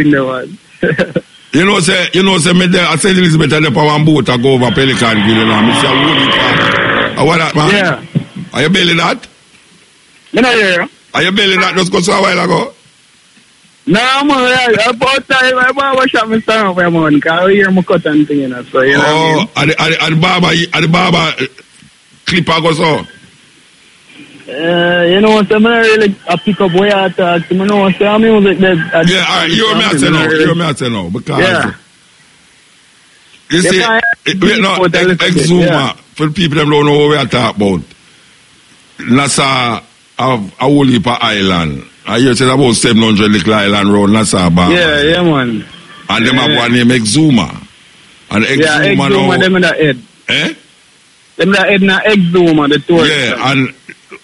You know, say me there, I said Elizabeth, I left one boat to go over Pelican Grill, you know, I say, holy fuck. What that, man? Yeah. Are you belly that? Me not hear. Are you belly that just got so a while ago? No, man, about time, I barber shop me stand up, man, because I hear my cut and thing, you know, so, you know what I mean? And the barber clipper goes so? You know, so I'm not really a pick up where I talk to me, know, so I'm music that... Yeah, all right, you hear me I say no, because... Yeah. You see, Exuma, for the people that don't know what we are talking about, Nassau have a whole heap of island. I hear say about 700 little island round Nassau, Bahamas. Yeah, man. And them have one name Exuma. And Exuma now... them in the head. Eh? Them in the head now, Exuma, the tourist. Yeah, and...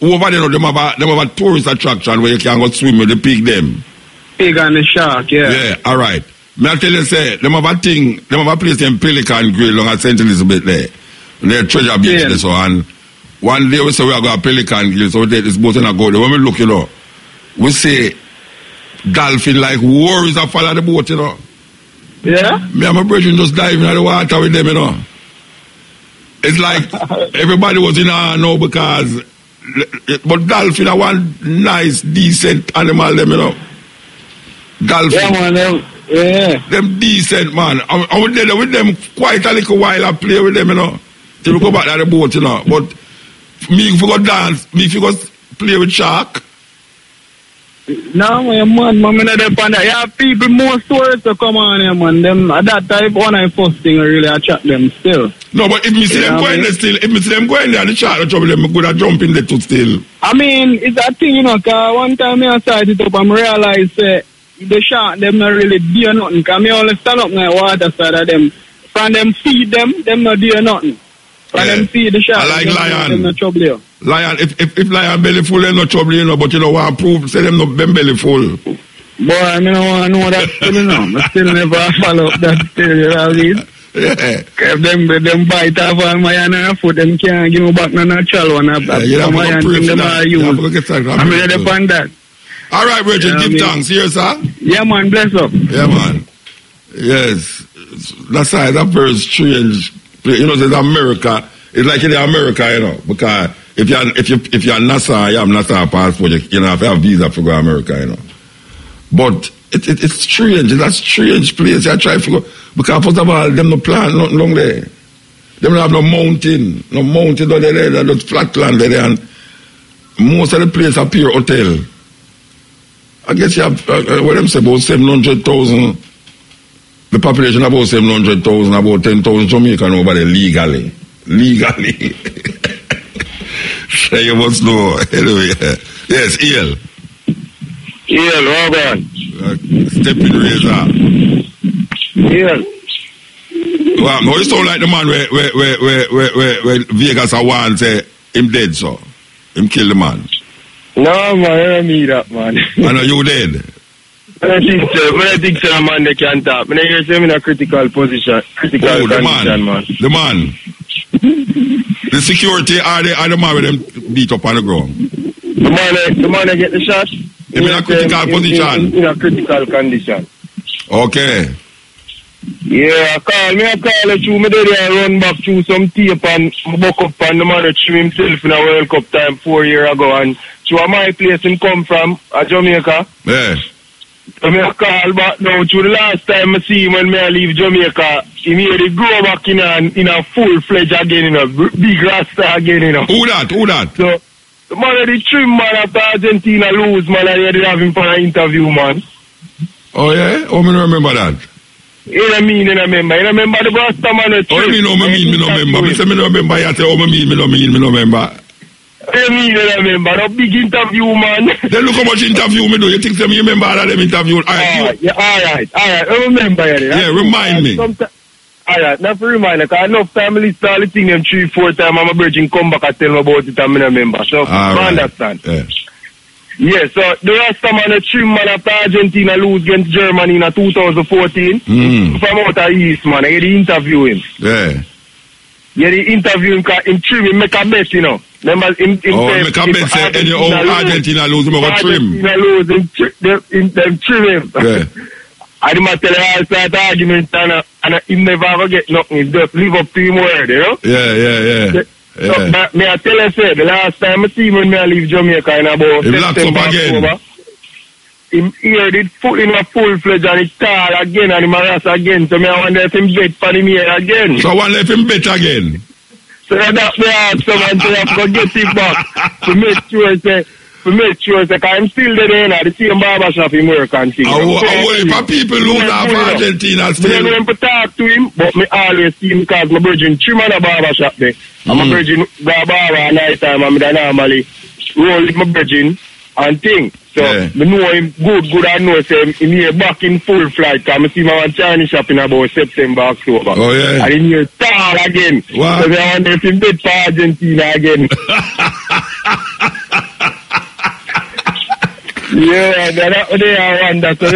Over there, them have a tourist attraction where you can go swim with the pig them. Pig and the shark, yeah. Yeah, all right. May I tell you, say, them have a place in Pelican Grill along at St. Elizabeth there. They're treasure beach there, so, and one day we say we are going to Pelican Grill, so this boat in a go there. When we look, you know, we say dolphin like warriors that follow the boat, you know. Yeah? Me and my brethren just diving in the water with them, you know. It's like everybody was in our now because... But dolphin are one nice, decent animal, them, you know. Dolphin. Yeah, man, yeah. Them decent, man. I was there with them quite a little while. I play with them, you know. Till we go back to the boat, you know. But me, if we go dance, me, if we go play with shark. No, man, I not depend that. You have people more stories to come on here, man. Them at that type one of the first thing really attract them still. No, but if me see them going there still, if me see them going there, the shot trouble them, I'm gonna jump in there too still. I mean, it's a thing, you know, cause one time I started it up and realized the shot them not really do nothing. Cause me only stand up in the water side of them. From them feed them not do nothing. From them feed the shot, I like lion. Them no trouble you. Lion, if lion belly full, they no trouble, you know, but you know what I prove, say them no them belly full. Boy, I don't want to know that still, you know. I still never follow up that still, you know what I mean? Yeah. If them bite off on my hand and foot, them can't give me back no natural one. You have to pray for that. You have to get that. I'm ready upon that. All right, Richard, give thanks. Here, sir. Yeah, man, bless up. Yeah, man. Yes. That's why that's very strange. You know, there's America. It's like in America, you know, because if you're NASA, you have NASA passport, you know, have to have visa to go to America, you know. But it's strange. That's strange place. I try to go because first of all, them no plan nothing long there. Them don't have no mountain down there. There's just flat land there, and most of the place are pure hotel. I guess you have what them say about 700,000. The population about 700,000, about 10,000 Jamaican over there legally. So you must know. Anyway, yes, Ian. Ian, Robin. Stepping razor. Ian. Well, no, you sound like the man where Vegas are one say him dead, so him kill the man. No, man, I don't mean that, man. I know you dead. I think so, man, they can't talk. I hear him in a critical position. Critical condition, man. The man. The security are the man with them beat up on the ground. The man that get the shot. In a critical position. In a critical condition. Okay. Yeah, I call it through. Me there and run back through some tape and buck up and the man that threw himself in a World Cup time 4 years ago. And through my place him come from, Jamaica. Yeah. So I call back now through the last time I see him when I leave Jamaica, he made it grow back in a full-fledged again, in a big rasta again, you know. Who that? So, the man of the trim, man, after Argentina lose, man, I had to have him for an interview, man. Oh, yeah? Oh, I don't remember that. You remember the rasta man of trim. Oh, you remember? Me say me don't remember. You say, me don't remember. I remember that big interview, man. Then look how much interview me do. You think you remember all of them interviews? All right. I remember it. Yeah, remind me. Alright, not for reminder, because enough time I list all the things them 3-4 times, I'm a virgin come back and tell me about it and I don't remember. So, I understand. Yeah, so the rest of man, the trim man after Argentina lose against Germany in 2014, from out of East, man, I had to interview him. Yeah. You had to interview him because him trim, him make a bet, you know. Remember, him make a bet, say, any Argentina lose, him over trim. Argentina lose, them trim him. Yeah. I didn't tell you all sort of arguments and he never ever get nothing. He just live up to him word, you know? Yeah. So, me I tell you, say, the last time I see him when I leave Jamaica in about September, October, he heard it in a full-fledged and he call again and he harass again. So me I wonder if him bet for him here again. So I wonder if him bet again? So that's me ask someone to have to get him back to make sure, because I'm still there at the same barbershop in work and things. If people lose off Argentina still. I don't want to talk to him, but I always see him because my virgin trim on a barbershop there. I'm a virgin barber at night time and I normally roll with my virgin and thing. So I know him good I know him here back in full flight because I see my Chinese shop in about September, October. Oh yeah. And in here tall again. Wow. So I wonder if he bet for Argentina again. Yeah, they are wonder. So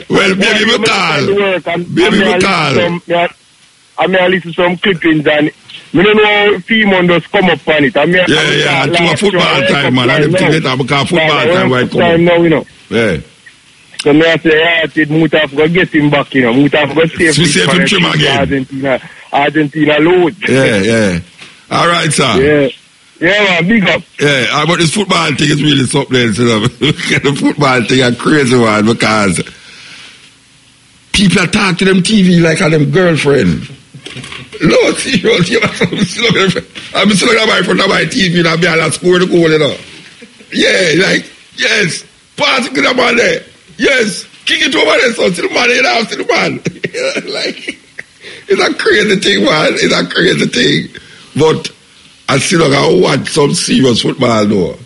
well, baby, we call. I may listen to some clippings and I don't know if Femon just come up on it. Yeah, to a football time, man. I don't think that because football time right come up. Now, you know. Yeah. So I say, I did Muta for get him back, you know. Muta for save him trim again. Argentina load. Yeah. All right, sir. Yeah, man, big up. Yeah, but this football thing is really something. So the football thing a crazy one because people talk to them TV like a them girlfriend. No, seriously, I'm still looking at my front of my TV and I'm score the goal, you know. Yeah, like, yes. Pass it to the man there. Yes. Kick it over there, son. See the man in the house, see the man. Like, it's a crazy thing, man. It's a crazy thing. But I still I watch some serious football, though.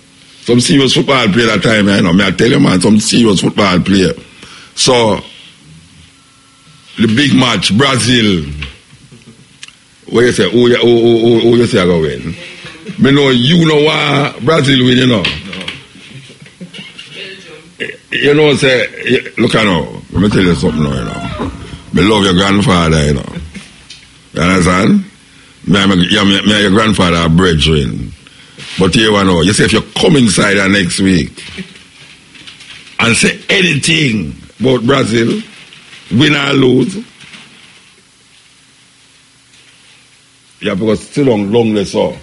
Some serious football player that time, you know. I tell you, man, some serious football player. So, the big match, Brazil. What you say? Who you say I go win? Me know you know why Brazil win, you know. You know, say, look at now. Let me tell you something now, you know. Me love your grandfather, you know. You understand? Me your grandfather a brethren. But here you know, you say if you come inside next week and say anything about Brazil, win or lose, you have to go sit down long so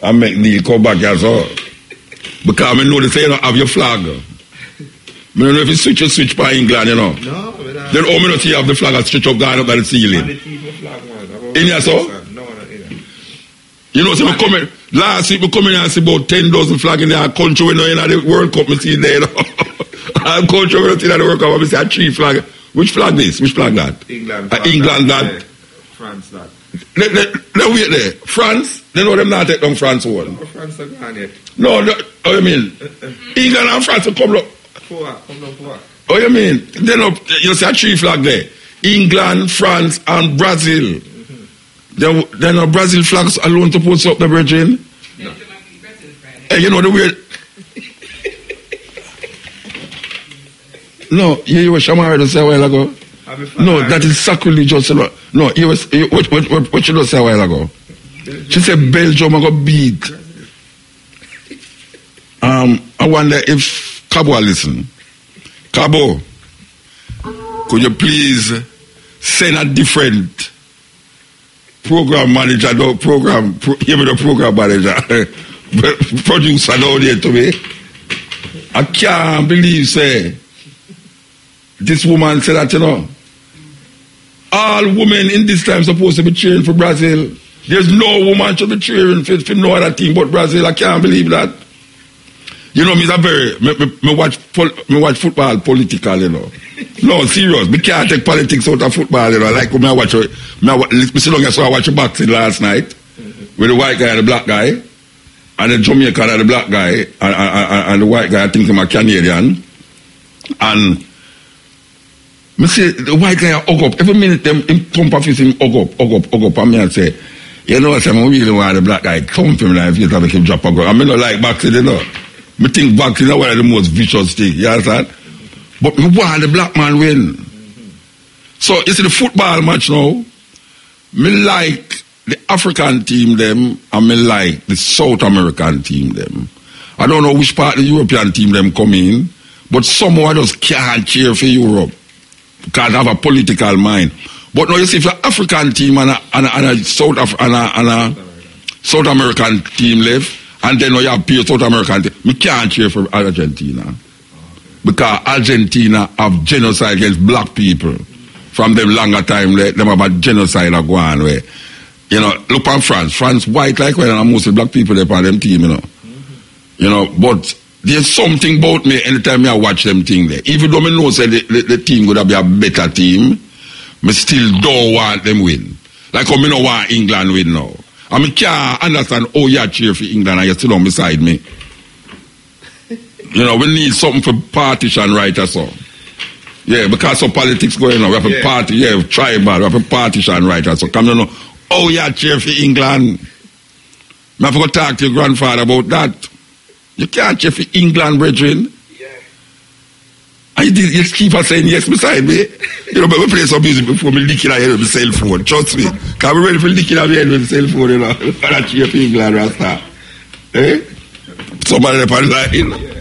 and make Neil come back here so. Because I know they say you don't have your flag. I don't know if you switch by England, you know. No, then how many you have the flag stretch up going up by the ceiling? In here, so? No, you know, so last week we come in and see about 10,000 flags in our country, you know, in the World Cup, we see there, you know. Our country, we see in the World Cup, we see a 3 flag. Which flag this? Which flag that? England. England that. France that. Let wait there. France? They know them not take down France one. No, France are gone yet. No, what you mean? England and France will come up. Come down for what? Oh, you mean? Then you see a 3 flag there. England, France, and Brazil. Then are Brazil flags alone to put up the brethren? No. Hey, you know the weird. No, you were Shamara to say a while ago. No, that is sacrilegious. No, what you just say a while ago? She said Belgium are going to beat. I wonder if Cabo listen. Cabo, could you please send a different program manager, give me the program manager, producer down there to me. I can't believe, say, this woman said that, you know, all women in this time supposed to be cheering for Brazil. There's no woman should be cheering for no other team but Brazil. I can't believe that. You know, me watch football political, you know. No, serious. Me can't take politics out of football, you know. Like when I watch boxing last night with the white guy and the black guy, and the Jamaican and the black guy, and the white guy, I think he's a Canadian. And me say the white guy hug up. Every minute them thump off his him hug up. And me I say, you know what, I really want the black guy come for me like if you have to keep drop a gun. I mean, not like boxing, you know. Me think boxing is one of the most vicious things, you understand? But me want the black man win. So, you see the football match now, me like the African team them, and me like the South American team them. I don't know which part of the European team them come in, but somehow I just can't cheer for Europe because I have a political mind. But now you see, if the African team and a South American team left, and then you have pure South American team, we can't cheer for Argentina. Because Argentina have genocide against black people. From them longer time, them have a genocide go on where. You know, look on France. France white like well, and most of the black people there on them team, you know. You know, but there's something about me anytime I watch them thing there. Even though I know say the team would be a better team, I still don't want them win. Like how I don't want England win now. I mean, can't understand how you cheer for England and you still on beside me. You know, we need something for partition right or so. Yeah, because of politics going on. We have a party, tribal, we have a partition right or so. Come on, how you cheer for England? I have to go talk to your grandfather about that. You can't cheer for England, brethren. And you keep on saying yes beside me. You know, but we play some music before me leak in our head with the cell phone. Trust me. Because we're ready for leaking our head with the cell phone, you know. And I cheer for England, Rasta. Eh? Somebody up on the line.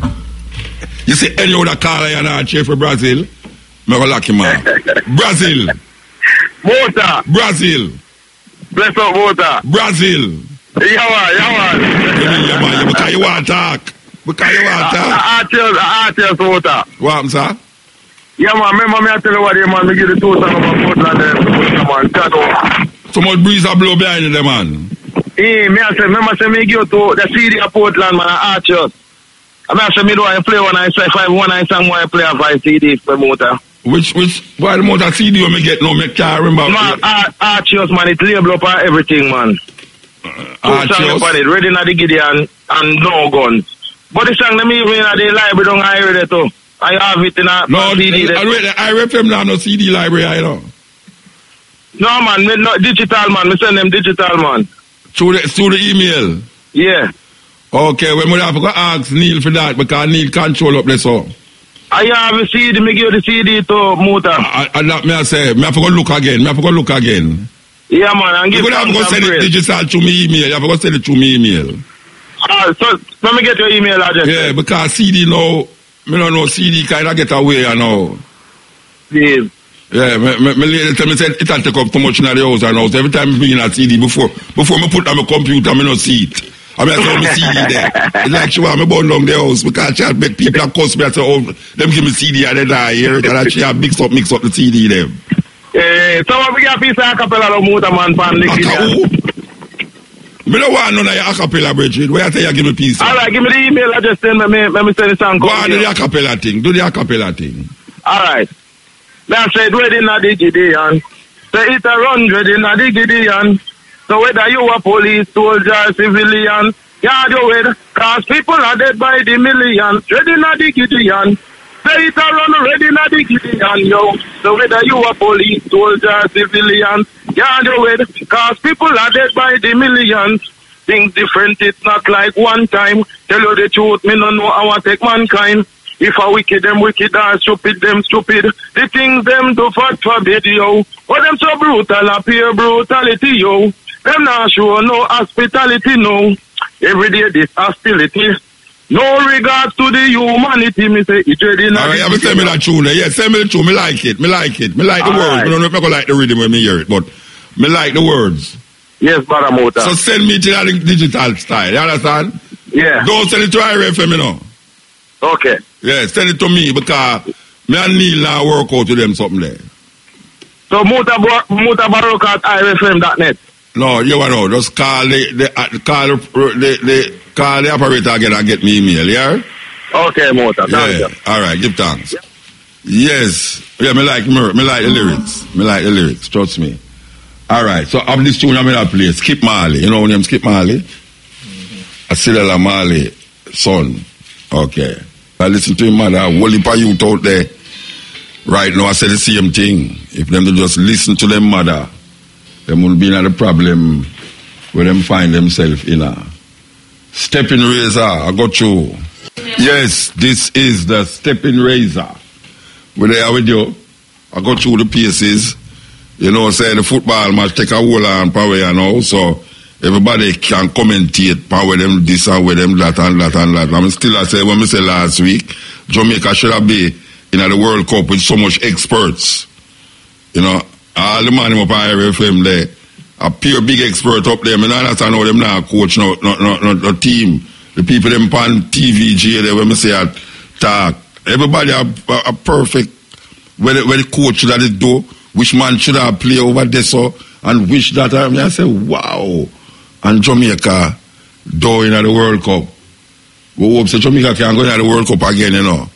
You see any other caller you know cheer for Brazil? I'm going to lock him up. Brazil. Mota. Brazil. Bless up, Mota. Brazil. Yeah, man. Because you want to talk. Because you want to talk. Artists, Mota. What happened, sir? Yeah, man. Remember me I tell you what, man. Me give the 2 songs about Portland there. So much breeze a blow behind you, man. Me I say, remember say me give to the city of Portland, man, Archers. I'm asking me do I play when I say 5 song when I play a 5 CD promoter. Which why the motor CD when me get no, me can't remember. Man, Archios, man, it label up on everything, man. Archios? Ready na the Gideon and No Guns. But the song them even in the library don't I hear it too. I have it in a CD. I FM now no CD library, I know. No man, no digital man, me send them digital man. Through the email? Yeah. Okay, when we have to ask Neil for that because Neil control up this all. I have a CD, me give the CD to Muta. And that me I say, me have to go look again. Yeah man, and give you have to go send it digital to me email. You have to go send it to me email. So let me get your email address. Yeah, because CD now, me don't know CD kind of get away, you know. Please. Yeah, me lady tell me said it can take up too much in the house and house. Every time I bring in a CD before me put on my computer, me no see it. I mean, I saw me CD there. It's like she want me burn down the house because she had make people cuss me. I say, oh, them give me CD and they die here. And she have mix up the CD them. So we got a piece of acapella of Motor Man fan. Me don't want none of your acapella, Bridget. Where I tell you give me piece. Alright, give me the email address then. Let me send the song. Go on, do the acapella thing. Alright. Now say it ready na the Gideon. Say it a run ready na the Gideon. So whether you a police, soldier, civilian, yeah, do it. Cause people are dead by the millions. Ready na the Gideon. Say it a run ready na the Gideon, yo. So whether you a police, soldier, civilian, yeah, do it. Cause people are dead by the millions. Things different, it's not like one time. Tell you the truth, me no know how I take mankind. If a wicked, them wicked, or stupid, them stupid. The things them do forbid, yo. But them so brutal, appear brutality, yo. Them not show no hospitality, no. Every day this hostility. No regards to the humanity, me say it ready now. Alright, you tell me that tune. Yeah, send me the tune. Me like it. Me like the words. I don't know if I like the rhythm when me hear it, but me like the words. Yes, Brother Motor. So send me to that digital style. You understand? Yeah. Don't send it to IRFM, you know. Okay. Yeah, send it to me because me and Neil now work out to them something there. So Motor Baroque at IRFM.net. No, you know, just call the operator again and get me email, yeah? Okay, Motor. Thank you. All right, give thanks. Yeah. Yes. Yeah, me like the lyrics. Trust me. All right, so up this tune I'm going to play, Skip Marley. You know when name Skip Marley? Acidella Marley, son. Okay. I listen to him, man. I whole heap of youth out there. Right now, I say the same thing. If them to just listen to them mother, them won't be in the problem where them find themselves in a stepping razor. I got you. Yes, this is the stepping razor. We're there with you. I got you the pieces. You know, say the football match take a whole on power, you know, so everybody can commentate power them this and with them that and that and that. I'm still I say when we say last week, Jamaica should have been in the World Cup with so much experts. You know, all the man up at RFM there, a pure big expert up there. I don't understand how them now coach no team. The people them on TVG there when we say at talk. Everybody are perfect where the coach should have do, which man should have play over there so and which that I say wow. And Jamaica doing at the World Cup. We hope so Jamaica can go to the World Cup again, you know.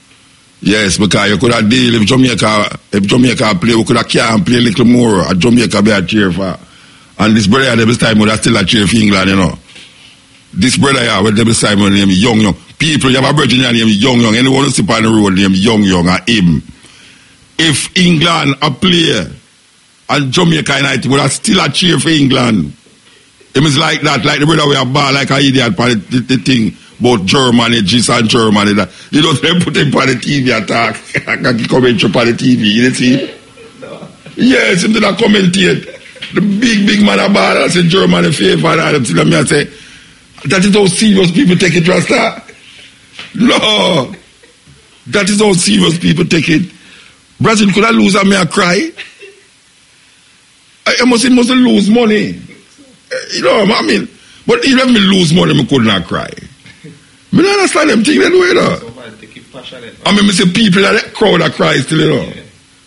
Yes, because you could have deal if Jamaica play, we could have can play a little more at Jamaica be a cheer for. And this brother this time would have still a cheer for England, you know. This brother here, with this time name Young. People, you have a virgin name Young. Anyone who sit on the road name Young and him. If England a player and Jamaica United would have still a cheer for England. It is like that, like the brother we have ball like an idiot for the thing about Germany, and Germany. That. You don't put him on the TV attack. I can comment on the TV, you see? No. Yes, him did not commentate. The big man of ball, I say Germany favor, and them I say, that is how serious people take it, Rasta. No. That is how serious people take it. Brazil could have lose and me a cry. I must lose money. You know what I mean? But even if me lose money, I could not cry. I don't understand them things they do, you know. I mean, I say people that crowd that cry still, you know.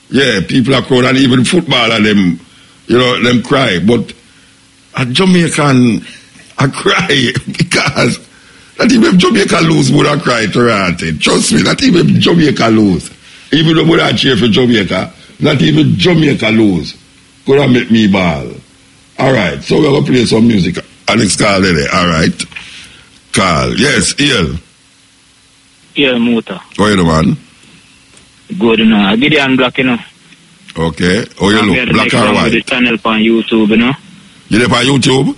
Yeah, people that crowd and even football and them, you know, them cry. But a Jamaican, I cry because Not even if Jamaica lose, would have cried to Ranted. Trust me, not even if Jamaica lose. Even though would have cheer for Jamaica, not even Jamaica lose. Could have make me ball. Alright, so we're going to play some music. Alex Carl there, alright. Carl, yes, Ian. Ian Muta. How are you, man? Good, you know. Gideon Black, you know. Okay. How you look? Black or white? The channel on YouTube, you know. You there on YouTube?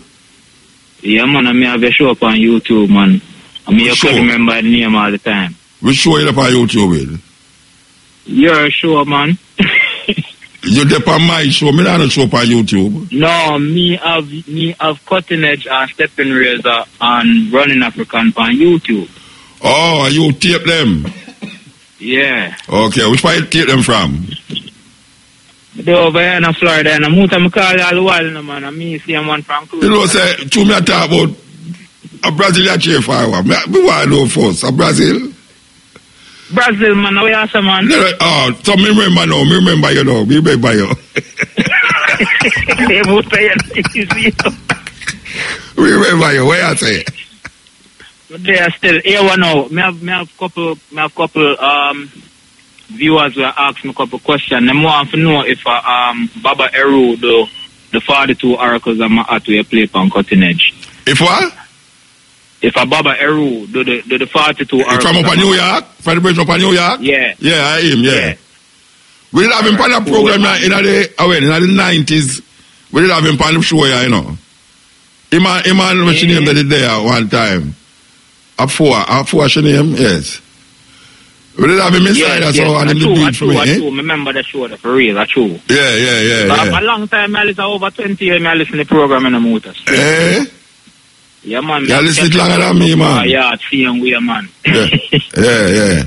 Yeah, man, I have a show up on YouTube, man. I mean, you can remember the name all the time. Which show you there on YouTube with? Your show, man. You there on my show? Me not a show on YouTube. No, me have Cutting Edge and Stepping Razor and Running African on YouTube. Oh, you tape them? Yeah. Okay, which part you tape them from? They over here in Florida, and I'm out of my car all the while, man. And me see a man from Cruz. You know, say, to me, I talk about a Brazilian chair for a while. Me want to know first, a Brazil? Brazil, man, how you say, man? Oh, so me remember now, me remember you now, me remember you. We remember you, where I say? They are still here now. Me have couple viewers will ask me a couple questions. They want to know if Baba Eru the 42 oracles of my art will play on Cutting Edge. If what? If a Baba Eru the 42 oracles. From up in New York? From the bridge up in New York? Yeah. Yeah, I am, yeah. We did have him on a program in the 90s. We did have him on the show, you know. Iman what's your name that did there one time? Afua, she name, yes. We did have him inside, so and true, the beat for me. I remember the show, for real, that's true. Yeah. A long time, I listen over 20 years, I listen to the program in the motor. Yeah, man. You listen it longer than me, man. Yeah, seeing we, man. Yeah.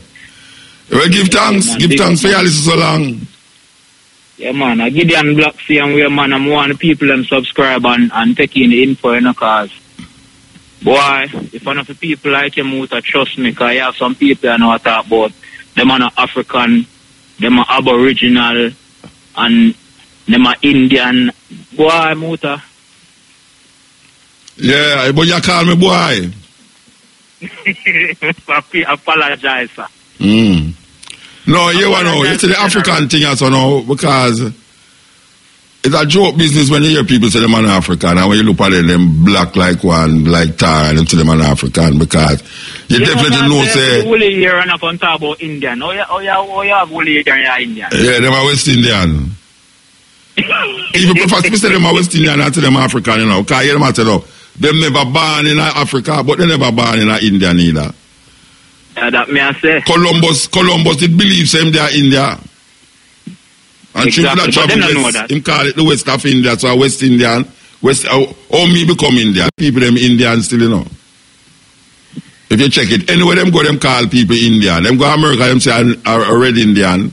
Well, give thanks for you listen so long. Yeah, man. I Gideon Black seeing we, man. I'm one of the people them subscribe and take in the info, you know, cause boy, if one of the people like him out, trust me, because I have some people I know I talk about. Them are African, them are Aboriginal, and them are Indian. Boy, Muta. Yeah, but you call me boy. I apologize, sir. No, you know, it's the African thing also now, because it's a joke business when you hear people say them are African, and when you look at them black like one, like tar, and them say them are African, because you definitely know, say... Woolly here and I can talk about Indian. Oh, you have Woolly here and Indian. Yeah, them are West Indian. Even prefer to say them are West Indian and say them are African, you know, because you them say, no, them never born in Africa, but they never born in India neither. Yeah, that may I say. Columbus did believe them they are India. And exactly, but they don't know that. Him call it the West of India, so West Indian. How me become Indian? People them Indian still, you know. If you check it, anywhere them go, them call people Indian. Them go America, them say a red Indian.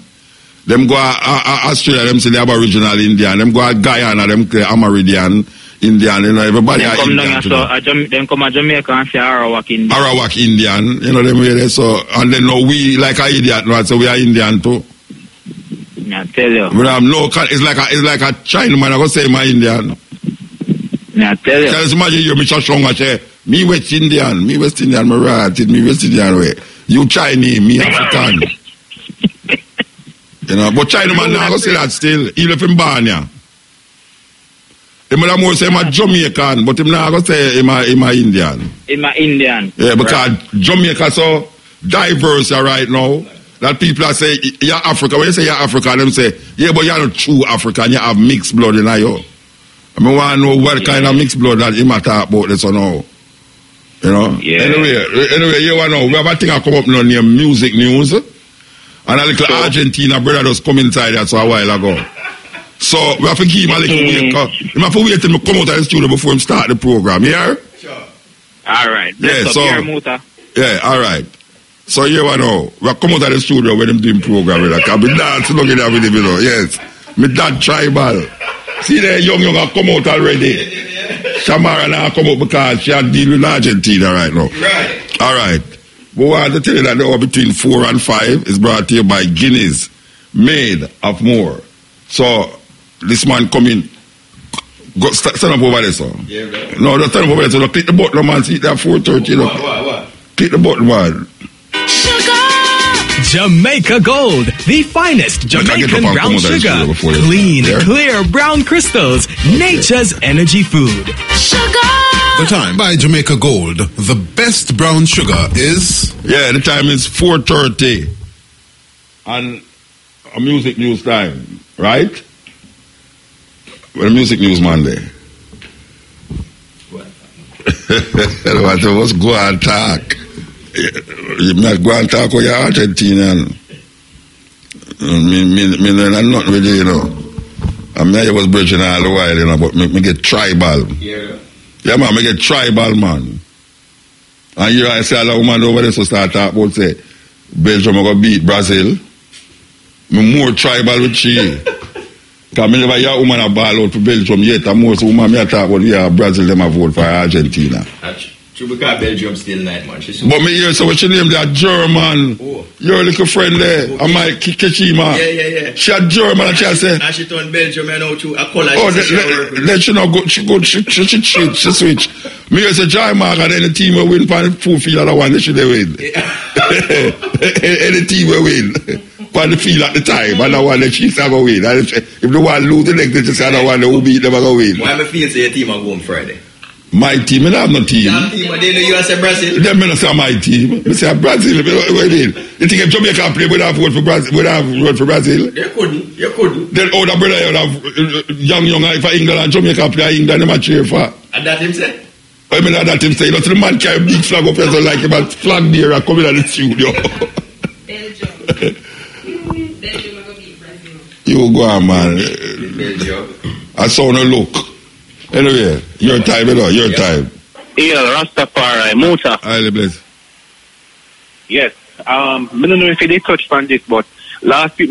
Them go Australia, them say the Aboriginal Indian. Them go Guyana, them say Amerindian Indian. You know, everybody are Indian. Them come to Jamaica and say Arawak Indian. Arawak Indian, you know them way there. So, and then now we like a idiot, right? So we are Indian too. I tell you. We have no, it's like a Chinaman. I go say my Indian. I tell you. Just imagine you, Mr. Shonga, say, me West Indian, me West Indian way. You Chinese, me African. You know, but Chinaman now go say that still. He live in Banya. He might more say I'm a Jamaican, but him now go say I'm a Indian. I'm a Indian. Yeah, because Jamaica so diverse right now. That people are say you're African. When you say you're African, them say, yeah, but you're not true African. You have mixed blood in you. I mean, want to know what kind of mixed blood that you might talk about this or no. You know? Yeah. Anyway, you want to know. We have a thing that come up now named music news. And a little Argentina brother just come inside that so a while ago. So we have to give him a little wait. We have to wait till we come out of the studio before we start the program. Yeah? Sure. All right. Yeah, so. Yeah, all right. So you know, we come out of the studio when I'm doing program with I've been dancing looking at with him, you know. Yes. Me dad tribal. See the young come out already. Shamara now come out because she had deal with Argentina right now. Right. All right. But I want to tell you that the hour between 4 and 5 is brought to you by Guinness, made of more. So this man come in. Go stand up over there, sir. Yeah, no, just stand up over there. So click the button, man. See that 4:30. What? Click the button, man. Jamaica Gold, the finest Jamaican brown sugar. Clean, clear brown crystals, nature's energy food. The time by Jamaica Gold, the best brown sugar is... Yeah, the time is 4:30. And a music news time, right? Well, music news Monday. What was go and talk? You not go and talk with your Argentinian. Me nothing with you, you know. I mean, I was bridging all the while, you know, but me get tribal. Yeah, man, me get tribal, man. And you know, I say a woman over there so start talk about say Belgium are gonna beat Brazil. Me more tribal with she. Because I never hear a woman a ball out for Belgium yet. And most women I talk about Brazil, them a vote for Argentina. True, because Belgium still night, man. But me hear so what you name that German. Oh. Your little friend there, okay. And my Kikishima. Yeah. She a German and she say. And she turned Belgium and now to a color. Oh, then she not go. She switch. Me hear say Jamaica and then the team will win for the full field of the one. They should win. Any team will win. On the field at the time, and the one that she's going to win. And if the one lose the next, they just say the one that will beat them going to win. Why am I feel say your team are going Friday? My team, I have no team. Your team, they know you say Brazil. Them men say my team. I say Brazil. What do you mean? You think if Jamaica play, would have vote for Brazil? Would have vote for Brazil? You couldn't. Then older brother, you have young for England and Jamaica play England, them a cheer for. And that him say? I mean, that him say. You know, the man carry a big flag up here, so like him, and flag there and come in at the studio. Belgium. You go on, man. I saw no look. Anyway, your time, you know, your time. Yeah, Rastafari, Mota. Highly blessed. Yes. I don't know if you did touch on this, but last week,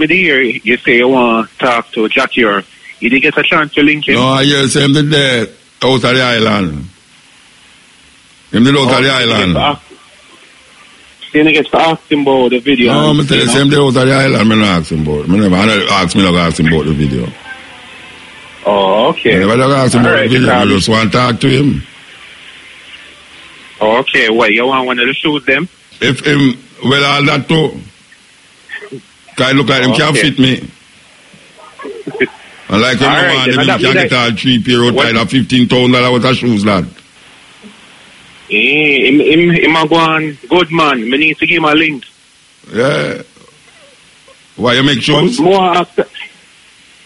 you say you want to talk to Jackie, or you did get a chance to link him? No, I hear him there out of the island. Him did out of the island. You didn't get to ask him about the video. No, I'm telling you, him there out of the island, I never ask him about it. I never ask him about the video. Oh, okay. I never ask him about the video, I just want to talk to him. Oh, okay, what, you want one of the shoes them? If him, well, all that too. Because I look like him can't fit me. And like him, him can't get all 3 pair out like that $15,000 worth of shoes, lad. Him a go on good man. Me need to give him a link. Yeah. Why you make shoes? More after.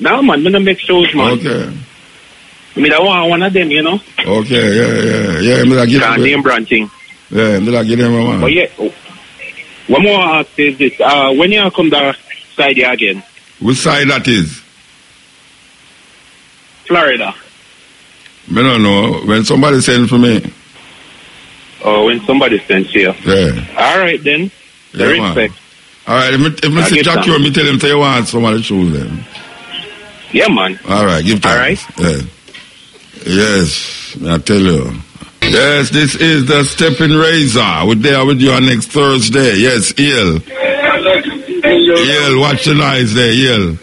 No man, me don't make shoes, man. Okay. Me don't want one of them, you know. Okay, yeah. Me like can't name brand thing. Yeah, me like give them a man. But yeah, one more ask is this: when you come to side here again? Which side that is? Florida. Me don't know. When somebody send for me. Oh, when somebody sends you. Yeah. All right, then. Yeah, respect. Man. All right, if Mr. Jack you, me tell him say you want some of the shoes then. Yeah, man. All right, give time. All right. Yeah. Yes, I tell you. Yes, this is the Stepping Razor. We're there with you on next Thursday. Yes, Eel. Eel, watch the noise there, Eel.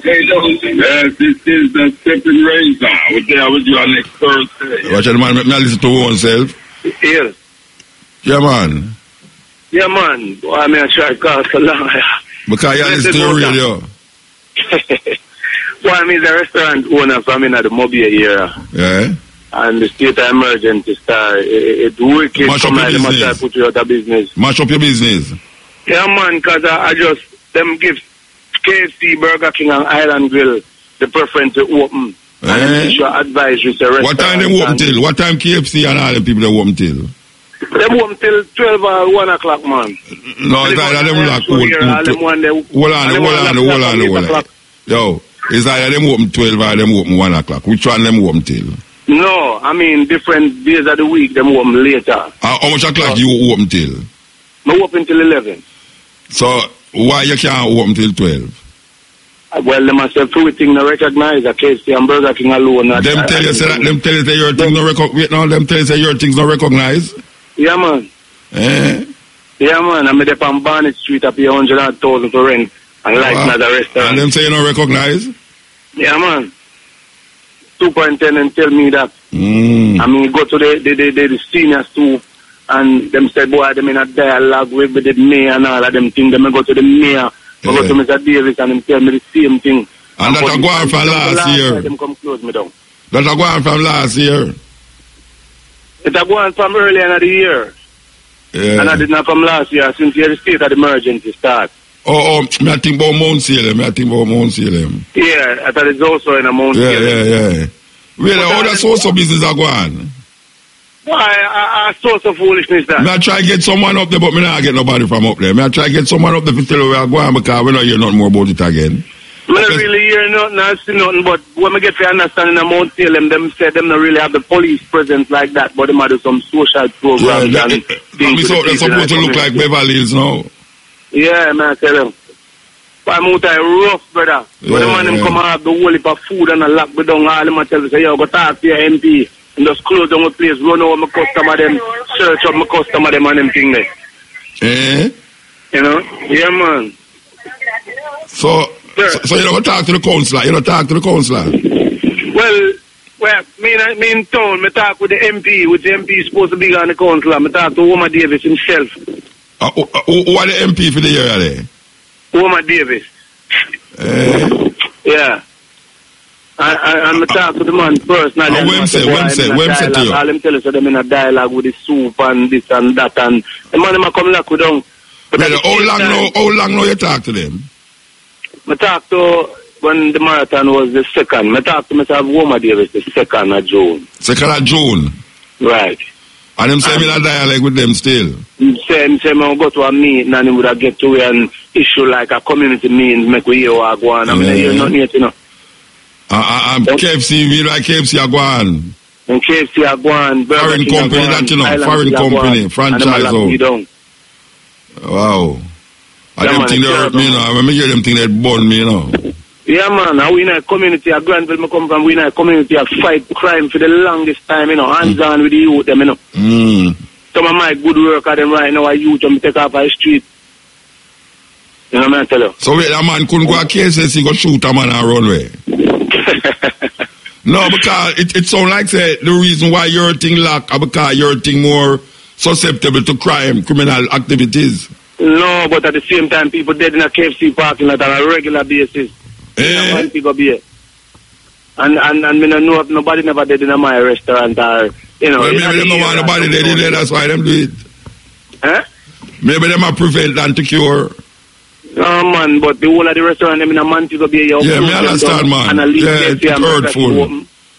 Yes, this is the Stepping Razor. We're there with you on next Thursday. Watch the man, make me listen to oneself. Eel. Yeah, man. Yeah, man. Well, I mean, I try to call so long. Because you listen to the radio. Well, I mean, the restaurant owner from in the Mobile area. Yeah. And the state of emergency start. It wicked. Mash up your business. Put you out of business. Mash up your business. Yeah, man, because I just, them give KFC, Burger King, and Island Grill the preference to open. And should advise you to restaurant. What time they open till? What time KFC and all the people they open till? They open till 12 or 1 o'clock, man. No, it's either them lock hold on. Yo, it's either them open 12 or them open 1 o'clock. Which one them open till? No, I mean different days of the week, them open later. How much o'clock you open till? I open till 11. So, why you can't open till 12? Well, them myself two things to recognize a KFC and Burger King alone. Them tell you say your things no recognize. No, them tell you say your things no recognize. Yeah, man. Yeah, man. I'm there on Barnett Street up here, 100,000 for rent and lighting as a restaurant. And them say you no recognize? Yeah, man. Superintendent tell me that. I mean, go to the seniors too And them said, boy, them in a dialogue with the mayor and all of them things. Them go to the mayor, go to Mr. Davis and him tell me the same thing. And that a go on from last year. Them come close me down. That a go on from last year. It a go on from earlier in the year. Yeah. And I did not from last year since the state of emergency start. Oh, me I think about Mount Salem. Yeah, I thought it's also in a Mount Salem. Yeah. Really, all that social business are going. Why? I saw some foolishness that. Me I try to get someone up there, but me not get nobody from up there. Me I try to get someone up there to tell you where I go on because we don't hear nothing more about it again. I don't really hear nothing, I see nothing, but when I get to understand in the Mount Salem, them say them not really have the police presence like that, but they might do some social programs. Yeah, they're supposed to look like Beverly Hills now. Yeah, man, I tell them. But I'm out rough, brother. When the man them come and have the whole heap of food and a lock me down, all them tell me, say, yo, go talk to your MP. And just close down the place, run over my customer them, search up my customer them and them thing there. You know? Yeah, man. So you don't talk to the councillor? You don't talk to the councillor? Well, me in town, me talk with the MP, which the MP is supposed to be on the councillor. Me talk to Woman Davis himself. Who are the MP for the year there? Woman Davis. Yeah. And I talk to the man personally. When say to you? All them tell us them in a dialogue with the soup and this and that, and the man them come lock down. How long now you talk to them? I talk to when the marathon was the 2nd. I talk to Mr. Woman Davis the 2nd of June. 2nd of June? Right. And them say me in a dialogue with them still? Say me go to a meeting and he would have get to an issue like a community meeting, make we hear what go on. I mean, I hear nothing yet, you know. KFC, we like KFC are going. And KFC are going. Foreign company, that you know. Foreign company, franchise out. Wow. I don't think they hurt me, you know. When I hear them think they burn me, you know. Yeah, man. We in a community, a Granville, I come from, we in a community of fight crime for the longest time, you know. Hands on with the youth, them, you know. Some of my good work at them right now, I youth them take off the street. You know what I tell you? So wait, a man couldn't go to KSS, he go shoot a man and run away. No, because it sounds like say, the reason why your thing lack because your thing more susceptible to criminal activities. No, but at the same time, people dead in a KFC parking lot on a regular basis. And me don't know if nobody never did in my restaurant or, you know. Well, maybe they don't want nobody dead in there, that's why them do it. Maybe they might prevent and to cure. No, man, but the whole of the restaurant, them in a Montego Bay. Yeah, me understand, man. Yeah, it's hurtful.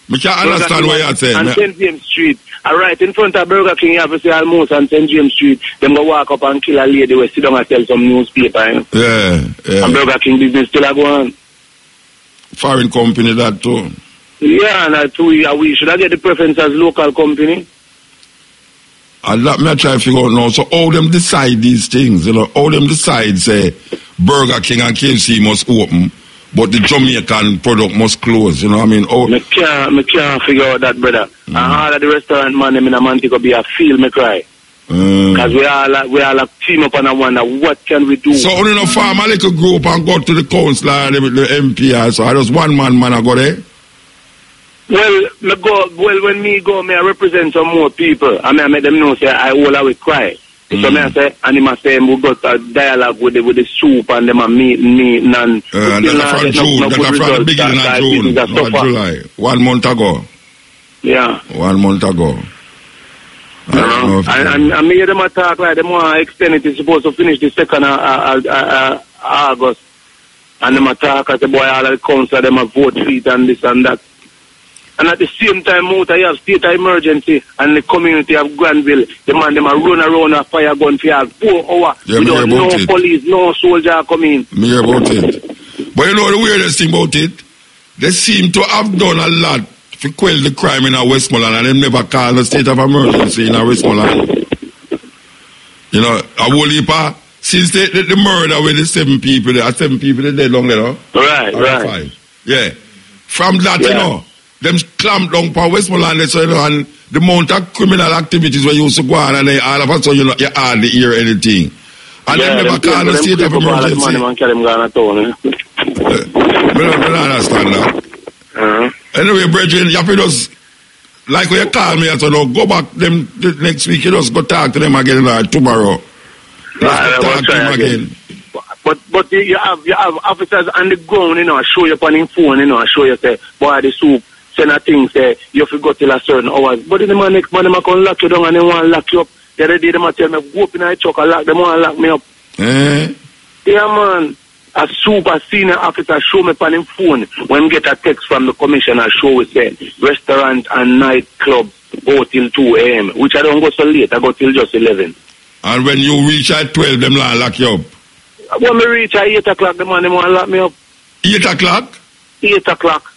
Me can't understand what you're saying. On St. James Street, right in front of Burger King, you have to say almost on St. James Street, them go walk up and kill a lady who sit down and sell some newspaper, you know? Yeah. And Burger King business still go on. Foreign company, that too. Yeah, and we should have get the preference as local company. And that me try to figure out now. So how them decide these things, you know? How them decide, say, Burger King and KFC must open, but the Jamaican product must close, you know what I mean? I can't figure out that, brother. And all of the restaurant man, them in a Montego Bay, I feel me cry. Because we all a team up and I wonder, what can we do? So only no farm a little group and go to the councillor, the MP, so I just one man I go there? Well, when me go, I represent some more people. I make them know, say, I all will cry. So I say, and him say, we got a dialogue with the soup and them a meet and that's from June, that's from the beginning of June, not July. 1 month ago. Yeah. 1 month ago. I hear them talk like them want to extend it. It's supposed to finish the 2nd of August. And them talk as the boy all the council, them a vote for it and this and that. And at the same time, out I have state of emergency and the community of Granville, the man them a run around a fire gun for 4 hours. Without no police, no soldier come in. Me hear about it. But you know the weirdest thing about it? They seem to have done a lot to quell the crime in Westmoreland and them never called a state of emergency in Westmoreland. You know, a whole heap of, since the murder with the 7 people, there are 7 people dead long there, no? Right. 5. Yeah. From that, you know, them clamp down for Westmoreland, so, you know, and the amount of criminal activities where you used to go on and they all of a sudden, you know, you hardly hear anything. And them never call a state of emergency. I don't understand that. Anyway, brethren, you have to just like when you call me, I said, no, go back them next week. You just go talk to them again tomorrow. Let's go talk to them again. But you have officers on the ground, show you up on his phone, show you say, boy, the soup, send a thing, say, you have to go till a certain hours. But in the man next man, them can lock you down and they want to lock you up. The other day, them tell me, go up in the truck and lock, them want to lock me up. Yeah, man. A super senior officer show me on his phone when get a text from the commissioner show it say, restaurant and nightclub go till 2 a.m., which I don't go so late, I go till just 11. And when you reach at 12, them lock you up? When me reach at 8 o'clock, them want to lock me up. 8 o'clock? 8 o'clock.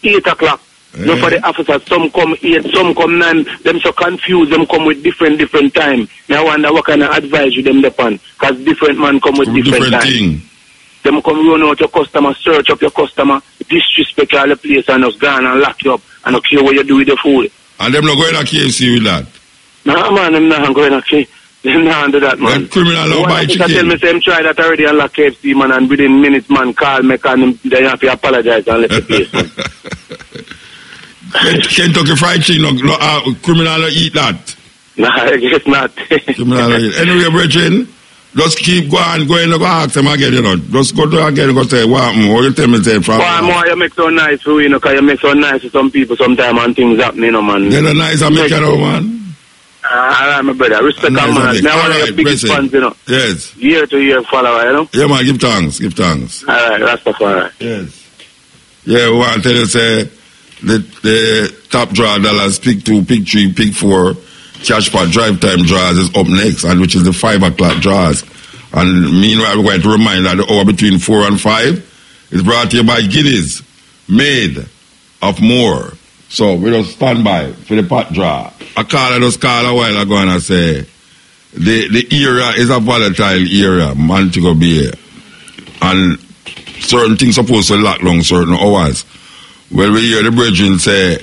8 o'clock. No, for the officers, some come 8, some come 9. Them so confused, them come with different time. Now I wonder what kind of advice you them depend. Because different man come with different time. Thing. Them come run out your customer, search up your customer, disrespect all the place and just gone and lock you up and not care what you do with the food. And them not going to KFC with that? Nah, man, them not going to KFC. Them not do that, man. That criminal now buy chicken. Tell me, say, try that already and lock KFC, man, and within minutes, man, call me and they have to apologize and let the place, man. Kentucky Fried Chicken, criminal eat that? Nah, I guess not. Criminal eat. Anyway, brethren, just keep going, go ask them again, Just go to again and go say, what you tell me, say, from... Why you make so nice for you, because you make so nice for some people sometimes and things happen, man. They're nice and make it out, man. All right, my brother. Respect our man. Now one of your biggest fans, Yes. Year to year follower, Yeah, man, give thanks. All right, Rastafari. Yes. Yeah, we want to tell you, say, the top draw dollars, pick 2, pick 3, pick 4, cash pot drive time draws is up next, and which is the 5 o'clock draws. And meanwhile, we're going to remind that the hour between 4 and 5 is brought to you by Guinness, made of more. So we just stand by for the pot draw. I just called a while ago and I say, the era is a volatile era, Montego Bay. And certain things supposed to lock long certain hours. Well, we hear the brethren say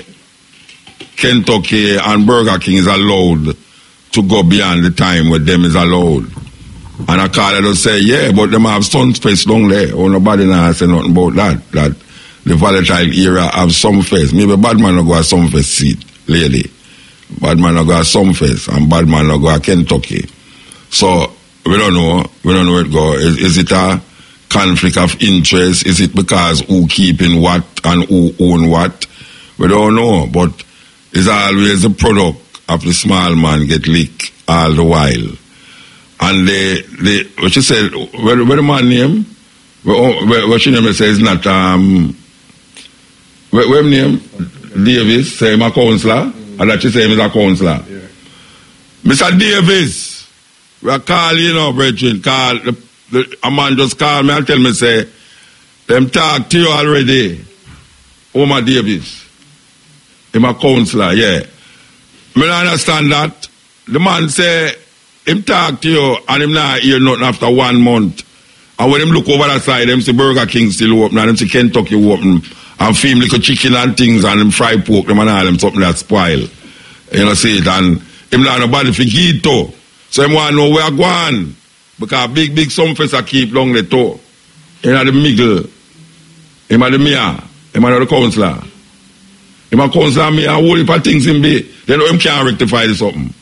Kentucky and Burger King is allowed to go beyond the time where them is allowed. And I call it and say, yeah, but them have sun space down there. Oh, nobody now say nothing about that the volatile era have some face. Maybe bad man will go at some face seat, lady. Bad man will go at some face and bad man will go at Kentucky. So, we don't know where it go. Is it a conflict of interest? Is it because who keeping what and who own what? We don't know, but it's always a product of the small man get leaked all the while. And what she said, where the man name? What she name says not, where name? Davis, say him a counselor, and that she say him is a counselor. Yeah. Mr. Davis, we are calling brethren, a man just call me and tell me, say, them talk to you already. Omar Davis. Him a counselor, yeah. I don't understand that. The man say, him talk to you and him not hear nothing after 1 month. And when him look over that side, them see Burger King still open and them see Kentucky open and feed little chicken and things and them fry pork, them and all them something that spoil. You know, see it, and him not nobody for give to. So him want to know where I go on. Because big some festa keep long the toe. Him at the middle. Him at the mayor. Him at the counselor. Him a counselor me and whole heap of things him be. Then him can't rectify the something.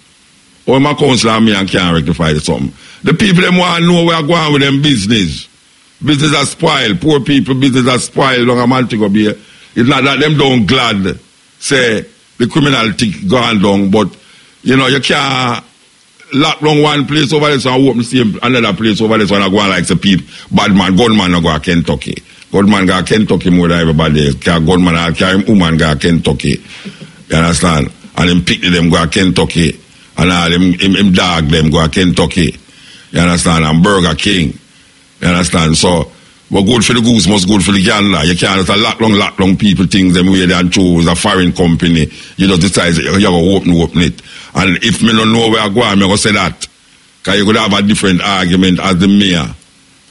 Or him a counselor me and can't rectify the something. The people them want to know where I go on with them business. Business are spoiled. Poor people business are spoiled long a Montego Bay. It's not that them don't glad say the criminality gone down, but you know you can't lock down one place over there so I open same another place over there so I go on like the people. Bad man, gunman no go to Kentucky. Gunman go to Kentucky more than everybody else. Gunman or carry woman go to Kentucky. You understand? And him pick them go to Kentucky. And all him dog them go to Kentucky. You understand? And Burger King. You understand? So, what good for the goose must good for the gander. You can't just lock long people things them way they choose a foreign company. You just decide you have to open it. And if me don't know where I go, I'm going to say that. Because you could have a different argument as the mayor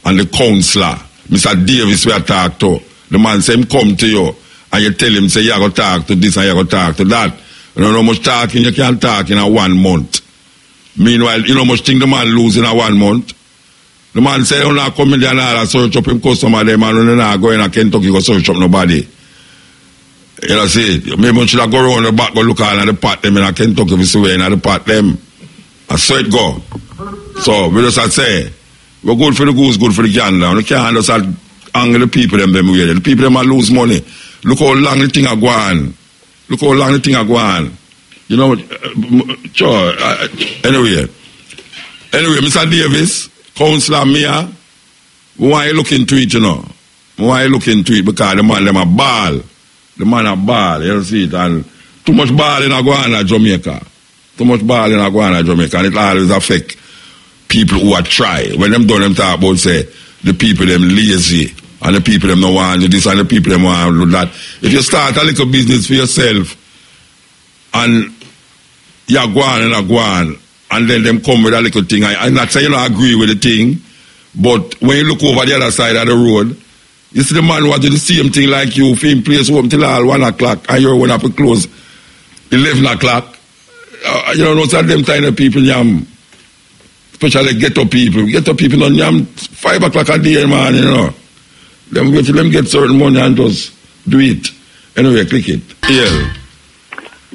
and the councillor. Mr. Davis, we are talk to. The man say him come to you and you tell him, say, you have to talk to this and you have to talk to that. You don't know how much talking you can talk in a 1 month. Meanwhile, you know how much thing the man lose in a 1 month. The man say, you not come in there and search up him customer them and you not go in a Kentucky go search up nobody. You know, see, maybe we should have go around the back, go look at the pot them in Kentucky, we see where in the pot them. And so it go. So, we just say, we're good for the goose, good for the gander. We can't just hang the people them way. The people them lose money. Look how long the thing are going. Look how long the thing are going. You know, sure. Anyway, Mr. Davis, Councillor Mia, we want you look into it, you know. We want you look into it because the man them a ball. The man a ball, you see it. And too much ball in Aguana, Jamaica. Too much ball in Aguana, Jamaica. And it always affect people who are try. When them done them talk about, say, the people them lazy. And the people them don't want to do this and the people them want to do that. If you start a little business for yourself and you're going and then them come with a little thing. I'm not saying I agree with the thing, but when you look over the other side of the road, you see the man who do the same thing like you, for him place home till all 1 o'clock and you're 1 up to close 11 o'clock. You know, some of them kind of people, especially ghetto people. Ghetto people don't 5 o'clock a day, man, you know. Them wait till them get certain money and just do it. Anyway, click it. Yeah.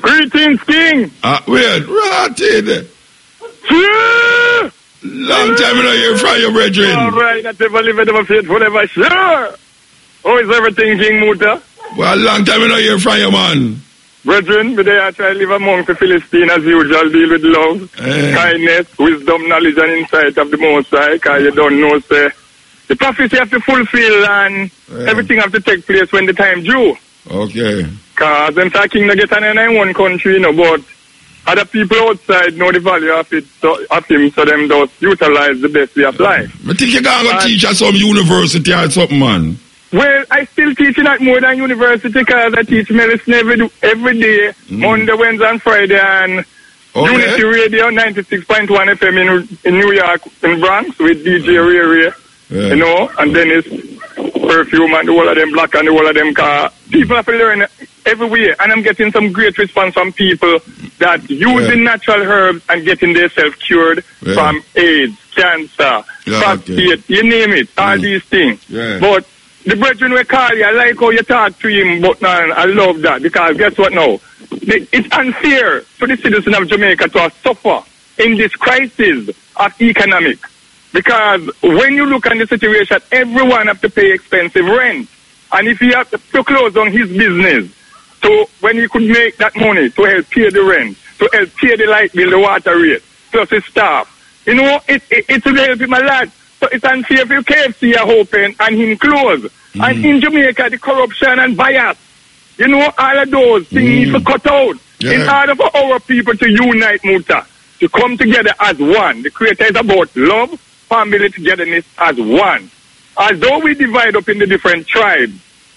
Greetings, King. Wait, rotted. Long time I don't hear from you, brethren. All right, I never live, never faithful, ever sure. How is everything, King Muta? Well, long time I don't hear from you, man. Brethren, today I try to live among the Philistine as usual, deal with love, kindness, wisdom, knowledge, and insight of the Most High, because you don't know, say, the prophecy have to fulfill and everything have to take place when the time due. Okay. Because them say king not get in one country, you know, but other people outside know the value of it, of him, so them just utilize the best way of life. I think you're going to teach at some university or something, man. Well, I still teaching at more than university because I teach medicine every day, Monday, Wednesday, and Friday, and Unity Radio 96.1 FM in New York, in Bronx, with DJ Ray. You know, and then it's Perfume and the whole of them Black and the whole of them car. People have to learn everywhere, and I'm getting some great response from people that using natural herbs and getting themselves cured from AIDS, cancer, prostate, you name it, all these things. But the brethren will call you, I like how you talk to him, but man, I love that because guess what now? It's unfair for the citizens of Jamaica to suffer in this crisis of economic. Because when you look at the situation, everyone have to pay expensive rent. And if he have to close down his business, so when he could make that money to help pay the rent, to help pay the light bill, the water rate, plus his staff, you know, it will help him a lot. So it's unfair if KFC are open and him close. And in Jamaica, the corruption and bias, you know, all of those things need to cut out. In order for our people to unite, Muta, to come together as one. The Creator is about love, family, togetherness as one. Although we divide up in the different tribes,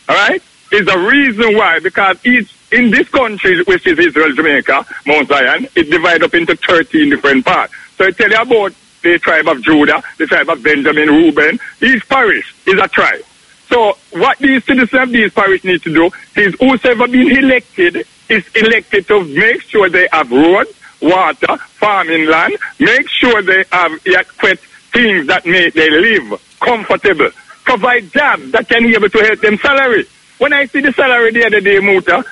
all right, is a reason why, because each, in this country, which is Israel, Jamaica, Mount Zion, it divided up into 13 different parts. So I tell you about the tribe of Judah, the tribe of Benjamin, Reuben. Each parish is a tribe. So what these citizens of these parish need to do is whosoever been elected is elected to make sure they have roads, water, farming land, make sure they have adequate things that make they live comfortable, provide jobs that can be able to help them salary. When I see the salary the other day, Muta,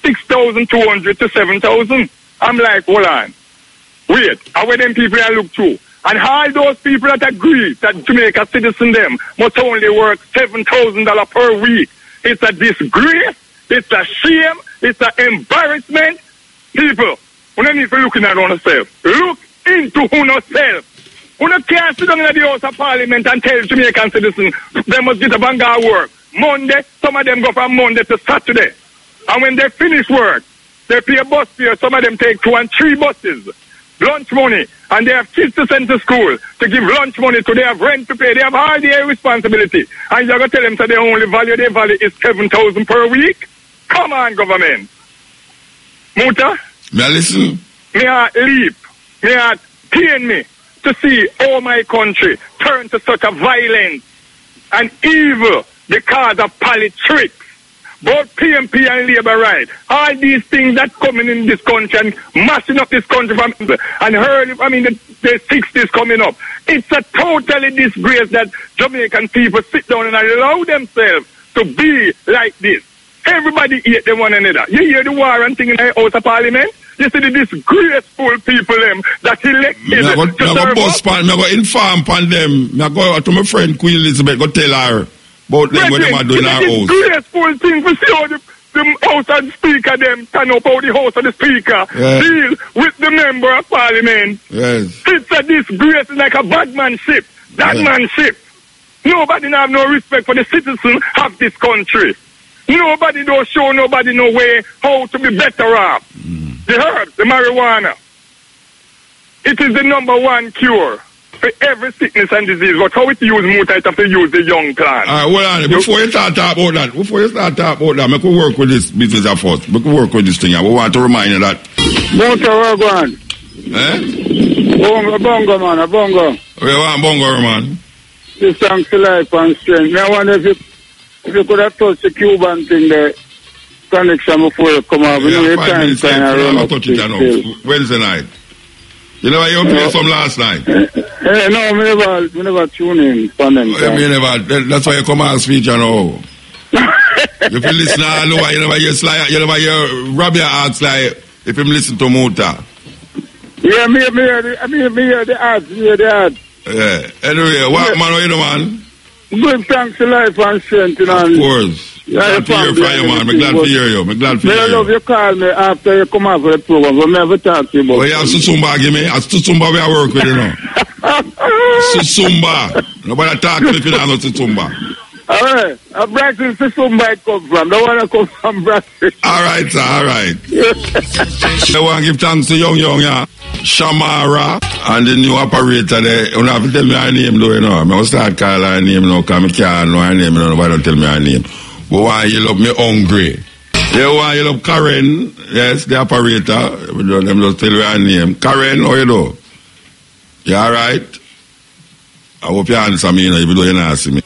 6,200 to 7,000, I'm like, hold on, wait, how are them people I look through? And all those people that agree that Jamaica citizen them must only work $7,000 per week. It's a disgrace, it's a shame, it's an embarrassment. People, we don't need to look at ourselves. Look into ourselves. We can't sit down in the House of Parliament and tell Jamaican citizens they must get up and go work. Monday, some of them go from Monday to Saturday. And when they finish work, they pay a bus fare. Some of them take 2 and 3 buses. Lunch money. And they have kids to send to school to give lunch money to. They have rent to pay. They have all their responsibility. And you're going to tell them that the only value they value is 7,000 per week? Come on, government. Muta? May I listen? May I leap? May I pain me to see all my country turn to such a violence and evil because of politics. Both PMP and Labour right. All these things that coming in this country and mashing up this country from and early, the 60s coming up. It's a totally disgrace that Jamaican people sit down and allow themselves to be like this. Everybody hate them one another. You hear the war and thing in the House of Parliament? You see the disgraceful people them that elected I go bus pan, I go inform pan them. I go to my friend Queen Elizabeth, go tell her about them what they are doing in our house. Disgraceful thing to see how the House of the Speaker them turn up how the House of the Speaker deal with the Member of Parliament. Yes. It's a disgrace, like a badmanship. That manship. Nobody have no respect for the citizens of this country. Nobody don't show nobody no way how to be better off. The herbs, the marijuana. It is the number one cure for every sickness and disease. But how it use more tight have to use the young plant. Hold on, before you start talking about that, I could work with this business at first. I could work with this thing. I want to remind you that. Bongo, man, a bongo. We want bongo, man. This thanks to life and strength. I wonder if you could have touched the Cuban thing there. Connection before you come out. Yeah, 5 minutes left. I touch it now. Wednesday night. You never hear play some last night? No, we never tune in. That's why you come out speech and all. If you listen to Aloha, you never hear Rabia ask like if you listen to Muta. Yeah, me hear the ads. Yeah. Anyway, what man, you know, man? Good, thanks to life and strength. Of course. Glad to hear from you, man. I'm glad to hear you. I love you call me after you come out for the program, but I never talk to you about it. Oh, yeah, Susumba, give me. That's Susumba we work with, you know. Susumba. Nobody talk to me if you don't know Susumba. All right. Brazil, Susumba it come from. The one that come from Brazil. All right, sir. All right. I want to give thanks to Young, yeah. Shamara and the new operator there. You don't have to tell me her name, though, you know. I'm going to start calling her name now because I can't know her name. You know, nobody don't tell me her name. But why you love me hungry? Yeah, why you love Karen? Yes, the operator. Them just tell me her name. Karen, how you do? You all right? I hope you answer me, you know, even though you don't ask me.